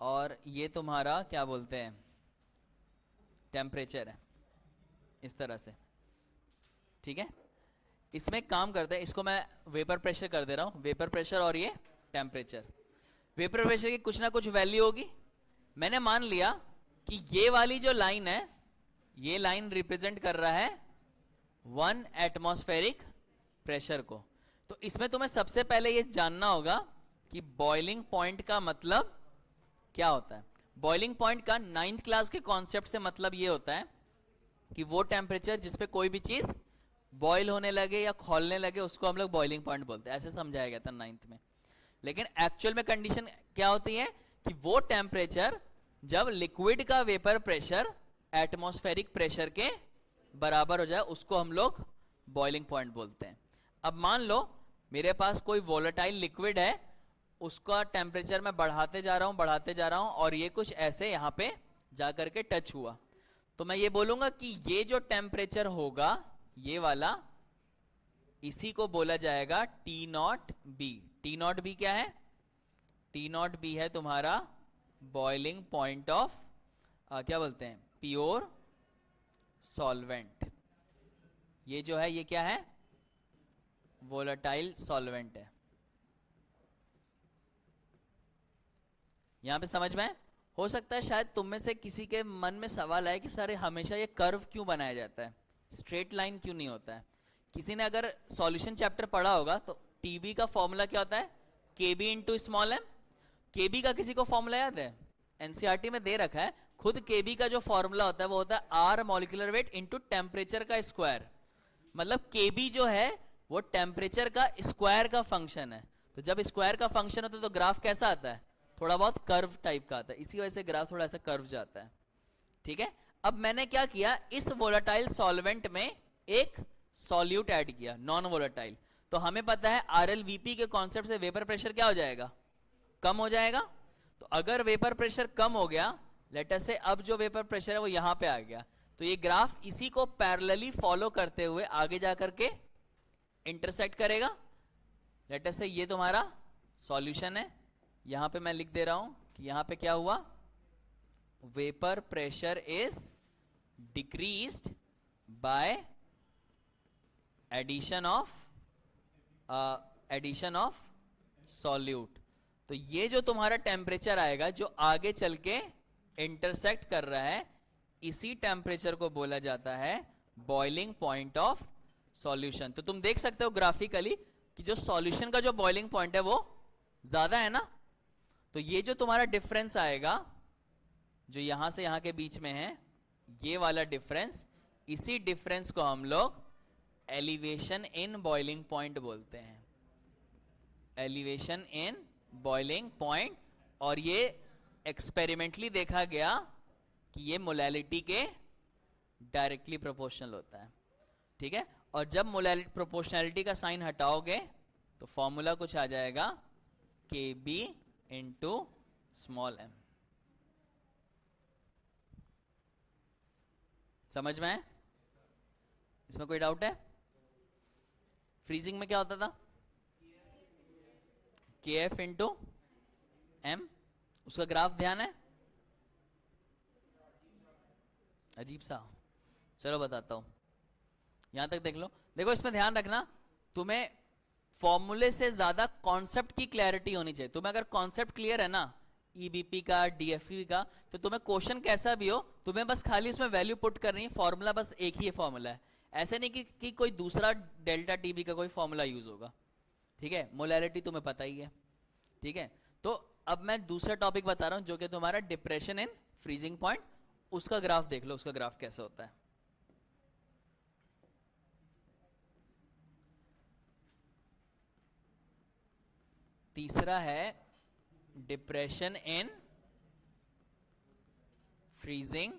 और ये तुम्हारा क्या बोलते हैं, टेम्परेचर है, इस तरह से। ठीक है, इसमें काम करते हैं, इसको मैं वेपर प्रेशर कर दे रहा हूं, वेपर प्रेशर और ये टेम्परेचर। वेपर प्रेशर की कुछ ना कुछ वैल्यू होगी। मैंने मान लिया कि ये वाली जो लाइन है, ये लाइन रिप्रेजेंट कर रहा है 1 एटमॉस्फेरिक प्रेशर को। तो इसमें तुम्हें सबसे पहले ये जानना होगा कि बॉइलिंग पॉइंट का मतलब क्या होता है। बॉइलिंग पॉइंट का 9th क्लास के कॉन्सेप्ट से मतलब ये होता है कि वो टेम्परेचर जिसपे कोई भी चीज बॉयल होने लगे या खौलने लगे उसको हम लोग बॉइलिंग पॉइंट बोलते हैं, ऐसे समझाया गया था 9th में। लेकिन एक्चुअल में कंडीशन क्या होती है कि वो टेम्परेचर जब लिक्विड का वेपर प्रेशर एटमॉस्फेरिक प्रेशर के बराबर हो जाए उसको हम लोग बॉइलिंग पॉइंट बोलते हैं। अब मान लो मेरे पास कोई वोलेटाइल लिक्विड है, उसका टेम्परेचर मैं बढ़ाते जा रहा हूं और ये कुछ ऐसे यहां पे जाकर के टच हुआ, तो मैं ये बोलूंगा कि ये जो टेम्परेचर होगा ये वाला, इसी को बोला जाएगा T not be. T not b क्या है? T नॉट बी है तुम्हारा बॉइलिंग पॉइंट ऑफ क्या बोलते हैं, प्योर सॉल्वेंट। ये जो है ये क्या है, वोलेटाइल सॉल्वेंट है। यहां पे समझ में हो सकता है शायद तुम में से किसी के मन में सवाल आए कि सर हमेशा ये कर्व क्यों बनाया जाता है, स्ट्रेट लाइन क्यों नहीं होता है। किसी ने अगर सॉल्यूशन चैप्टर पढ़ा होगा तो टीबी का फॉर्मूला क्या होता है, केबी इंटू स्मॉल एम। केबी का किसी को फॉर्मूला याद है, एनसीईआरटी में दे रखा है। खुद केबी का जो फॉर्मूला होता है वो होता है R molecular weight into temperature का स्क्वायर। मतलब केबी जो है वो टेम्परेचर का स्क्वायर का फंक्शन है। तो जब स्क्वायर का फंक्शन होता है तो ग्राफ कैसा आता है, थोड़ा बहुत कर्व टाइप का आता है। इसी वजह से ग्राफ थोड़ा सा कर्व जाता है। ठीक है, अब मैंने क्या किया, इस वोलेटाइल सॉल्वेंट में एक सॉल्यूट ऐड किया, नॉन वोलेटाइल। तो हमें पता है आरएलवीपी के कॉन्सेप्ट से वेपर प्रेशर क्या हो जाएगा, कम हो जाएगा। तो अगर वेपर प्रेशर कम हो गया, लेट अस से अब जो वेपर प्रेशर है वो यहां पे आ गया, तो ये ग्राफ इसी को पैरेलली फॉलो करते हुए आगे जाकर के इंटरसेक्ट करेगा। लेट अस से ये तुम्हारा सॉल्यूशन है। यहां पे मैं लिख दे रहा हूं कि यहां पे क्या हुआ, vapour pressure is decreased by addition of solute. तो ये जो तुम्हारा टेम्परेचर आएगा जो आगे चल के इंटरसेक्ट कर रहा है, इसी टेम्परेचर को बोला जाता है बॉइलिंग पॉइंट ऑफ सॉल्यूशन। तो तुम देख सकते हो ग्राफिकली कि जो सॉल्यूशन का जो बॉइलिंग पॉइंट है वो ज्यादा है ना। तो ये जो तुम्हारा डिफरेंस आएगा जो यहां से यहां के बीच में है, ये वाला डिफरेंस, इसी डिफरेंस को हम लोग एलिवेशन इन बॉइलिंग पॉइंट बोलते हैं, एलिवेशन इन बॉइलिंग पॉइंट। और ये एक्सपेरिमेंटली देखा गया कि ये मोलैलिटी के डायरेक्टली प्रोपोर्शनल होता है। ठीक है, और जब मोलैलिटी प्रोपोर्शनैलिटी का साइन हटाओगे तो फॉर्मूला कुछ आ जाएगा, के बी इंटू स्मॉल एम। समझ में है? इसमें कोई डाउट है? फ्रीजिंग में क्या होता था, के एफ इंटू एम। उसका ग्राफ ध्यान है, अजीब सा, चलो बताता हूं। यहां तक देख लो। देखो इसमें ध्यान रखना, तुम्हें फॉर्मूले से ज्यादा कॉन्सेप्ट की क्लैरिटी होनी चाहिए। तुम्हें अगर कॉन्सेप्ट क्लियर है ना, ईबीपी का, डीएफई का, तो तुम्हें क्वेश्चन कैसा भी हो, तुम्हें बस खाली इसमें वैल्यू पुट करनी है। फॉर्मूला बस एक ही फॉर्मूला है, ऐसे नहीं कि कोई दूसरा डेल्टा टीबी का कोई फॉर्मूला यूज होगा। ठीक है, मोलैलिटी तुम्हें पता ही है। ठीक है, तो अब मैं दूसरा टॉपिक बता रहा हूं जो कि तुम्हारा डिप्रेशन इन फ्रीजिंग पॉइंट। उसका ग्राफ देख लो, उसका ग्राफ कैसे होता है। तीसरा है डिप्रेशन इन फ्रीजिंग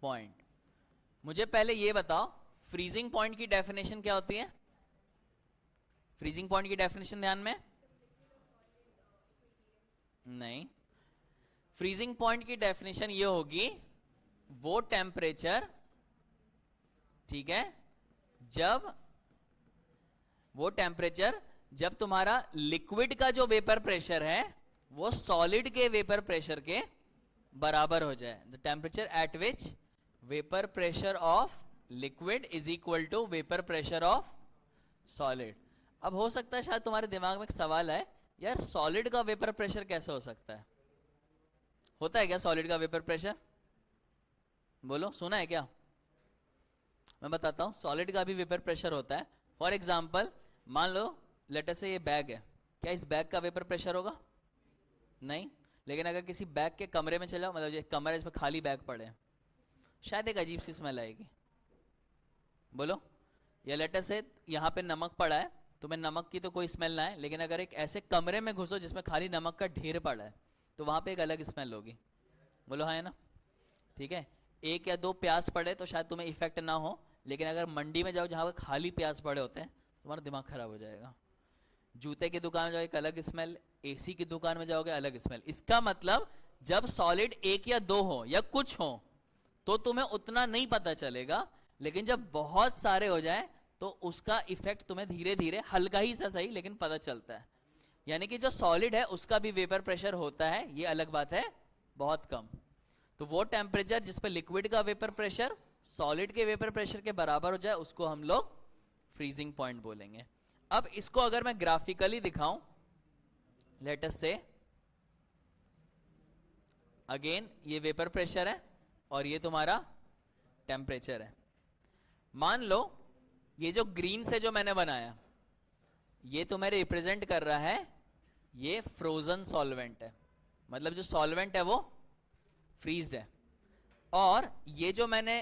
पॉइंट। मुझे पहले ये बताओ, फ्रीजिंग पॉइंट की डेफिनेशन क्या होती है? फ्रीजिंग पॉइंट की डेफिनेशन ध्यान में नहीं। फ्रीजिंग पॉइंट की डेफिनेशन ये होगी, वो टेम्परेचर, ठीक है, जब तुम्हारा लिक्विड का जो वेपर प्रेशर है वो सॉलिड के वेपर प्रेशर के बराबर हो जाए। The temperature at which vapour pressure of liquid is equal to vapour pressure of solid. अब हो सकता है शायद तुम्हारे दिमाग में एक सवाल है, यार सॉलिड का वेपर प्रेशर कैसे हो सकता है? होता है क्या सॉलिड का वेपर प्रेशर? बोलो, सुना है क्या? मैं बताता हूं, सॉलिड का भी वेपर प्रेशर होता है। फॉर एग्जाम्पल, मान लो लेट अस से ये बैग है, क्या इस बैग का वेपर प्रेशर होगा? नहीं। लेकिन अगर किसी बैग के कमरे में चले जाओ, मतलब ये कमरा इसमें खाली बैग पड़े हैं, शायद एक अजीब सी स्मेल आएगी। बोलो। या लेट अस से यहाँ पे नमक पड़ा है, तुम्हें नमक की तो कोई स्मेल ना है, लेकिन अगर एक ऐसे कमरे में घुसो जिसमें खाली नमक का ढेर पड़ा है तो वहां पे एक अलग स्मेल होगी। बोलो हाँ है ना? ठीक है, एक या दो प्याज पड़े तो शायद तुम्हें इफेक्ट ना हो, लेकिन अगर मंडी में जाओ जहां पर खाली प्याज पड़े होते हैं, तुम्हारा दिमाग खराब हो जाएगा। जूते की दुकान में जाओ एक अलग स्मेल, एसी की दुकान में जाओगे अलग स्मेल। इसका मतलब जब सॉलिड एक या दो हो या कुछ हो तो तुम्हें उतना नहीं पता चलेगा, लेकिन जब बहुत सारे हो जाए तो उसका इफेक्ट तुम्हें धीरे धीरे, हल्का ही सा सही लेकिन पता चलता है। यानी कि जो सॉलिड है उसका भी वेपर प्रेशर होता है, ये अलग बात है, बहुत कम। तो वो टेम्परेचर जिस पे लिक्विड का वेपर प्रेशर सॉलिड के वेपर प्रेशर के बराबर हो जाए उसको हम लोग फ्रीजिंग पॉइंट बोलेंगे। अब इसको अगर मैं ग्राफिकली दिखाऊं, लेट अस से अगेन ये वेपर प्रेशर है और ये तुम्हारा टेम्परेचर है। मान लो ये जो ग्रीन से जो मैंने बनाया ये तुम्हें रिप्रेजेंट कर रहा है, ये फ्रोजन सॉल्वेंट है, मतलब जो सॉल्वेंट है वो फ्रीज्ड है। और ये जो मैंने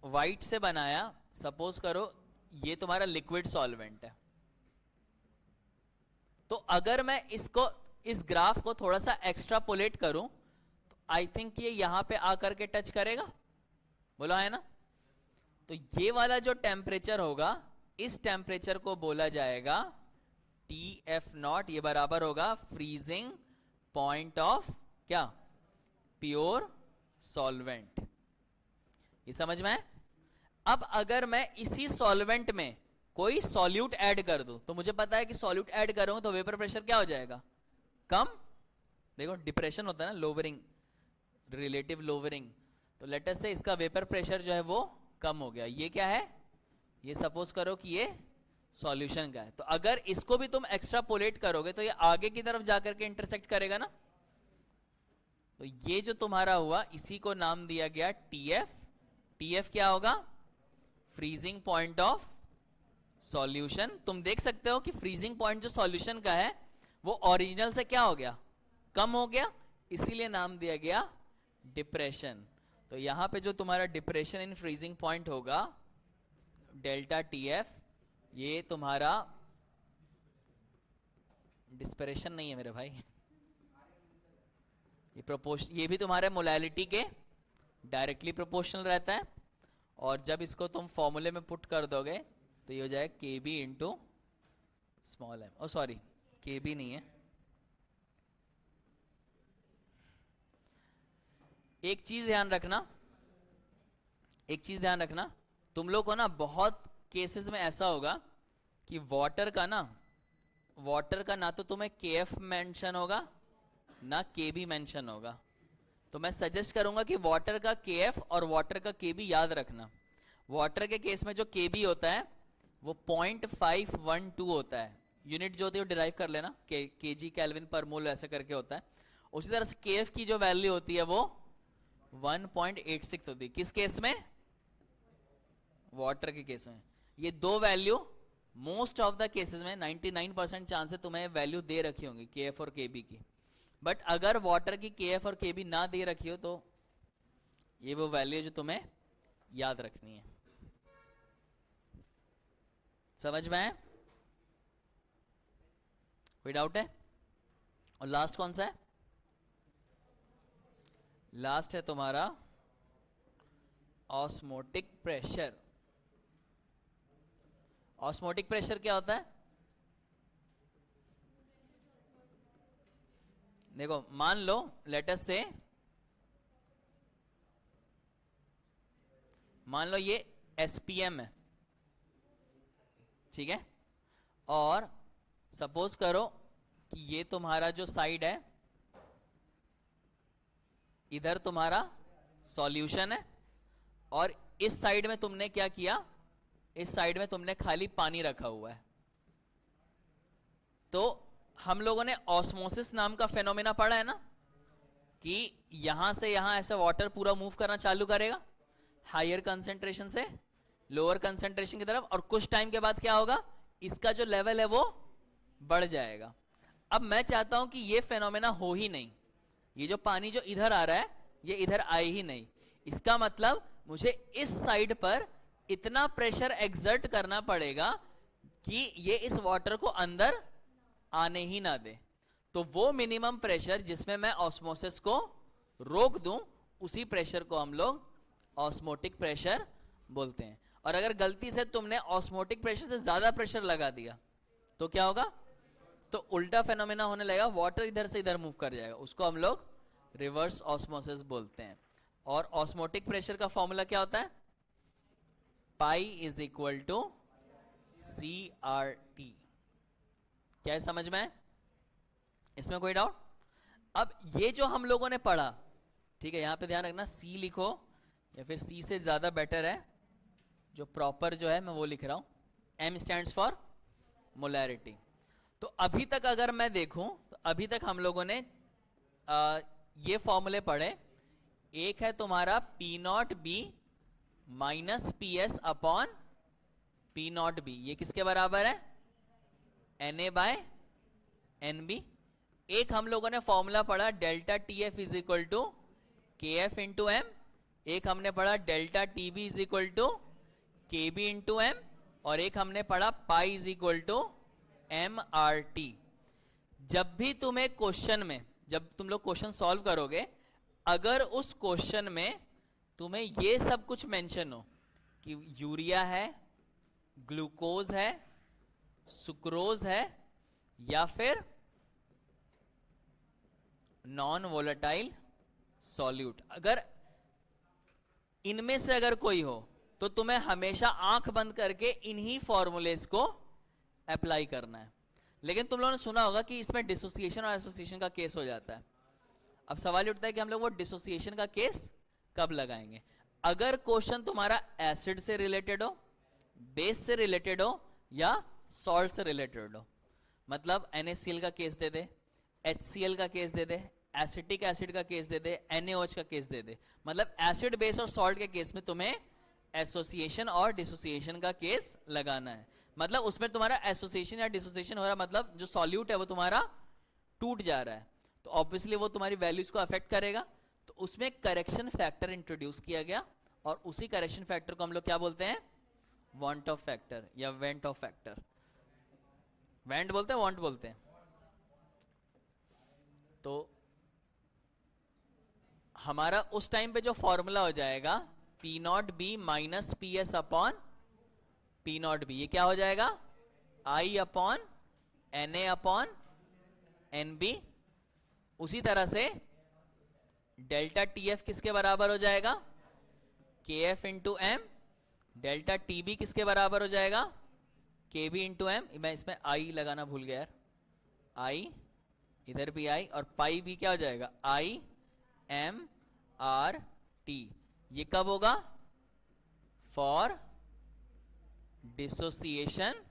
व्हाइट से बनाया, सपोज करो ये तुम्हारा लिक्विड सॉल्वेंट है। तो अगर मैं इसको, इस ग्राफ को थोड़ा सा एक्स्ट्रापोलेट करूं तो आई थिंक ये यहां पे आकर के टच करेगा, बोला है ना। तो ये वाला जो टेम्परेचर होगा, इस टेम्परेचर को बोला जाएगा TF0। ये बराबर होगा फ्रीजिंग पॉइंट ऑफ क्या, प्योर सॉल्वेंट। ये समझ में है। अब अगर मैं इसी सॉल्वेंट में कोई सॉल्यूट ऐड कर दूं तो मुझे पता है कि सॉल्यूट ऐड करूं तो वेपर प्रेशर क्या हो जाएगा, कम। देखो डिप्रेशन होता है ना, लोवरिंग, रिलेटिव लोवरिंग। तो लेट अस से इसका वेपर प्रेशर जो है वो कम हो गया। ये क्या है, ये सपोज करो कि ये सॉल्यूशन का है। तो अगर इसको भी तुम एक्स्ट्रापोलेट करोगे तो ये आगे की तरफ जाकर के इंटरसेक्ट करेगा ना। तो ये जो तुम्हारा हुआ इसी को नाम दिया गया TF। TF क्या होगा, फ्रीजिंग पॉइंट ऑफ सॉल्यूशन। तुम देख सकते हो कि फ्रीजिंग पॉइंट जो सॉल्यूशन का है वो ओरिजिनल से क्या हो गया, कम हो गया, इसीलिए नाम दिया गया डिप्रेशन। तो यहां पे जो तुम्हारा डिप्रेशन इन फ्रीजिंग पॉइंट होगा डेल्टा TF, ये तुम्हारा डिस्परेशन नहीं है मेरे भाई, ये भी तुम्हारे मोलैलिटी के डायरेक्टली प्रोपोर्शनल रहता है। और जब इसको तुम फॉर्मूले में पुट कर दोगे तो ये हो जाएगा KB इंटू स्मॉल m। ओ सॉरी, KB नहीं है। एक चीज ध्यान रखना, एक चीज ध्यान रखना, तुम लोग को ना बहुत केसेस में ऐसा होगा कि वाटर का ना तो तुम्हें KF मेंशन होगा ना KB मेंशन होगा। तो मैं सजेस्ट करूंगा कि वाटर का KF और वाटर का KB याद रखना। वाटर के केस में जो KB होता है वो 0.512 होता है, यूनिट जो होती है वो डिराइव कर लेना, kg केल्विन पर मोल ऐसे करके होता है। उसी तरह से KF की जो वैल्यू होती है वो 1.86 होती है। किस केस में, वाटर के केस में। ये दो value most of the cases में 99% चांस है तुम्हें वैल्यू दे रखी होंगी KF और KB की। बट अगर वाटर की KF और KB ना दे रखी हो तो ये वो वैल्यू जो तुम्हें याद रखनी है। समझ में आया, कोई डाउट है। और लास्ट कौन सा है, लास्ट है तुम्हारा ऑस्मोटिक प्रेशर। ऑस्मोटिक प्रेशर क्या होता है, देखो मान लो लेट अस से, मान लो ये SPM है, ठीक है। और सपोज करो कि ये तुम्हारा जो साइड है इधर तुम्हारा सॉल्यूशन है और इस साइड में तुमने क्या किया, इस साइड में तुमने खाली पानी रखा हुआ है। तो हम लोगों ने ऑस्मोसिस नाम का फेनोमेना पढ़ा है ना, कि यहां से यहां ऐसे वाटर पूरा मूव करना चालू करेगा हायर कंसेंट्रेशन से लोअर कंसेंट्रेशन की तरफ, और कुछ टाइम के बाद क्या होगा, इसका जो लेवल है वो बढ़ जाएगा। अब मैं चाहता हूं कि ये फेनोमेना हो ही नहीं, ये जो पानी जो इधर आ रहा है ये इधर आए ही नहीं। इसका मतलब मुझे इस साइड पर इतना प्रेशर एक्सर्ट करना पड़ेगा कि ये इस वाटर को अंदर आने ही ना दे। तो वो मिनिमम प्रेशर जिसमें मैं ऑस्मोसिस को रोक दूं, उसी प्रेशर को हम लोग ऑस्मोटिक प्रेशर बोलते हैं। और अगर गलती से तुमने ऑस्मोटिक प्रेशर से ज्यादा प्रेशर लगा दिया तो क्या होगा, तो उल्टा फेनोमेना होने लगेगा, वाटर इधर से इधर मूव कर जाएगा, उसको हम लोग रिवर्स ऑस्मोसिस बोलते हैं। और ऑस्मोटिक प्रेशर का फॉर्मूला क्या होता है, pi is equal to CRT। क्या है समझ में, इसमें कोई डाउट। अब ये जो हम लोगों ने पढ़ा, ठीक है, यहां पे ध्यान रखना, C लिखो, या फिर सी से ज़्यादा बेटर है, जो प्रॉपर जो है मैं वो लिख रहा हूँ, एम स्टैंड्स फॉर मोलैरिटी। तो अभी तक अगर मैं देखूं तो अभी तक हम लोगों ने ये फॉर्मूले पढ़े। एक है तुम्हारा p not be minus P S upon P not be, ये किसके बराबर है, n a by n b. एक हम लोगों ने फॉर्मूला पढ़ा delta t f is equal to k f into m. एक हमने पढ़ा delta t b is equal to k b into m. और एक हमने पढ़ा pi is equal to m r t. जब भी तुम्हें क्वेश्चन में, जब तुम लोग क्वेश्चन सॉल्व करोगे, अगर उस क्वेश्चन में तुम्हें ये सब कुछ मेंशन हो कि यूरिया है, ग्लूकोज है, सुक्रोज है, या फिर नॉन वोलेटाइल सॉल्यूट, अगर इनमें से अगर कोई हो तो तुम्हें हमेशा आंख बंद करके इन्हीं फॉर्मूलेज को अप्लाई करना है। लेकिन तुम लोगों ने सुना होगा कि इसमें डिसोसिएशन और एसोसिएशन का केस हो जाता है। अब सवाल उठता है कि हम लोग वो डिसोसिएशन का केस कब लगाएंगे। अगर क्वेश्चन तुम्हारा एसिड से रिलेटेड हो, बेस से रिलेटेड हो, या सॉल्ट से रिलेटेड हो, मतलब NaCl का केस दे दे, HCl का केस दे दे, एसिटिक एसिड का केस दे दे, NaOH का केस दे दे, मतलब एसिड बेस और सॉल्ट के केस में तुम्हें एसोसिएशन और डिसोसिएशन का केस लगाना है। मतलब उसमें तुम्हारा एसोसिएशन या डिसोसिएशन हो रहा है, मतलब जो सॉल्यूट है वो तुम्हारा टूट जा रहा है, तो ऑब्वियसली वो तुम्हारी वैल्यूज को अफेक्ट करेगा। तो उसमें करेक्शन फैक्टर इंट्रोड्यूस किया गया, और उसी करेक्शन फैक्टर को हम लोग क्या बोलते हैं, वांट ऑफ फैक्टर या वेंट ऑफ फैक्टर। वेंट बोलते हैं, वांट बोलते हैं। तो हमारा उस टाइम पे जो फॉर्मूला हो जाएगा P not be minus P S upon P not be, ये क्या हो जाएगा, I upon N A upon N B. उसी तरह से डेल्टा टी एफ किसके बराबर हो जाएगा, k f into m. Delta t b किसके बराबर हो जाएगा, के बी इंटू एम। मैं इसमें आई लगाना भूल गया यार, आई, इधर भी आई, और पाई भी क्या हो जाएगा, आई एम आर टी। ये कब होगा, फॉर डिसोसिएशन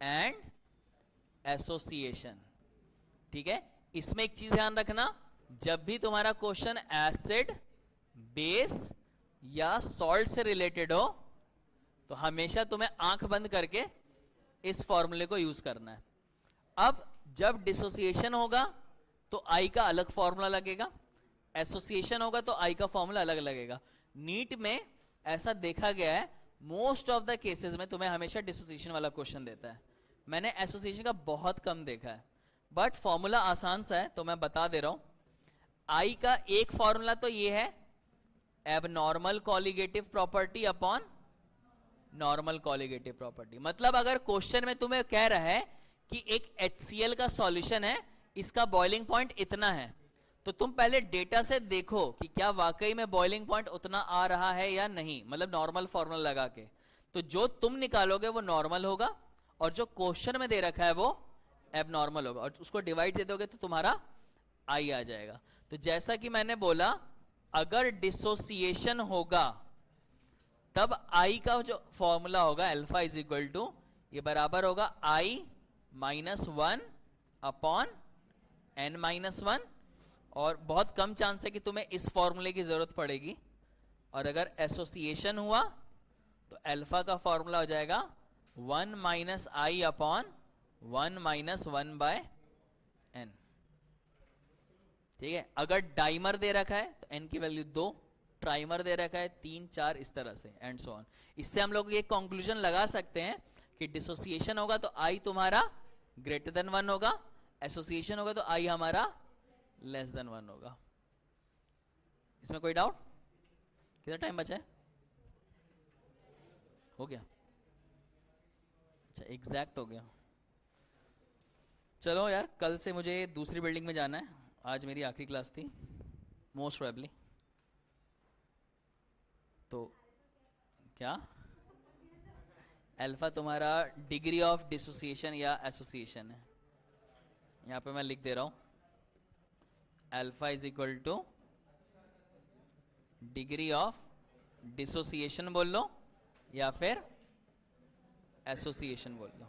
एंड एसोसिएशन। ठीक है, इसमें एक चीज ध्यान रखना, जब भी तुम्हारा क्वेश्चन एसिड, बेस या सॉल्ट से रिलेटेड हो तो हमेशा तुम्हें आंख बंद करके इस फॉर्मूले को यूज करना है। अब जब डिसोसिएशन होगा तो आई का अलग फॉर्मूला लगेगा, एसोसिएशन होगा तो आई का फॉर्मूला अलग लगेगा। नीट में ऐसा देखा गया है, मोस्ट ऑफ द केसेस में तुम्हें हमेशा डिसोसिएशन वाला क्वेश्चन देता है। मैंने एसोसिएशन का बहुत कम देखा है, बट फॉर्मूला आसान सा है तो मैं बता दे रहा हूं। आई का एक फॉर्मूला तो ये है, abnormal colligative property upon normal colligative property. मतलब अगर क्वेश्चन में तुम्हें कह रहा है कि एक HCl का सॉल्यूशन है, इसका बॉइलिंग पॉइंट इतना है, तो तुम पहले डेटा से देखो कि क्या वाकई में बॉइलिंग पॉइंट उतना आ रहा है या नहीं, मतलब नॉर्मल फॉर्मूला लगा के। तो जो तुम निकालोगे वो नॉर्मल होगा, और जो क्वेश्चन में दे रखा है वो एबनॉर्मल होगा, और उसको डिवाइड दे दोगे तो तुम्हारा आई आ जाएगा। तो जैसा कि मैंने बोला, अगर डिसोसिएशन होगा तब आई का जो फॉर्मूला होगा अल्फा इज इक्वल टू, ये बराबर होगा I minus one upon N minus one. और बहुत कम चांस है कि तुम्हें इस फॉर्मूले की जरूरत पड़ेगी। और अगर एसोसिएशन हुआ तो अल्फा का फॉर्मूला हो जाएगा one minus i upon one minus one by n. ठीक है, अगर डाइमर दे रखा है तो एन की वैल्यू 2, ट्राइमर दे रखा है 3, 4, इस तरह से एंड सो ऑन। इससे हम लोग ये कंक्लूजन लगा सकते हैं कि डिसोसिएशन होगा तो आई तुम्हारा ग्रेटर देन 1 होगा, एसोसिएशन होगा तो आई हमारा लेस देन 1 होगा। इसमें कोई डाउट? कितना टाइम बचा है? हो गया? अच्छा, एग्जैक्ट हो गया। चलो यार, कल से मुझे दूसरी बिल्डिंग में जाना है, आज मेरी आखिरी क्लास थी मोस्ट प्रोबेबली। तो क्या अल्फा तुम्हारा डिग्री ऑफ डिसोसिएशन या एसोसिएशन है, यहां पे मैं लिख दे रहा हूं, alpha is equal two degree of dissociation बोल लो या फिर एसोसिएशन बोल लो।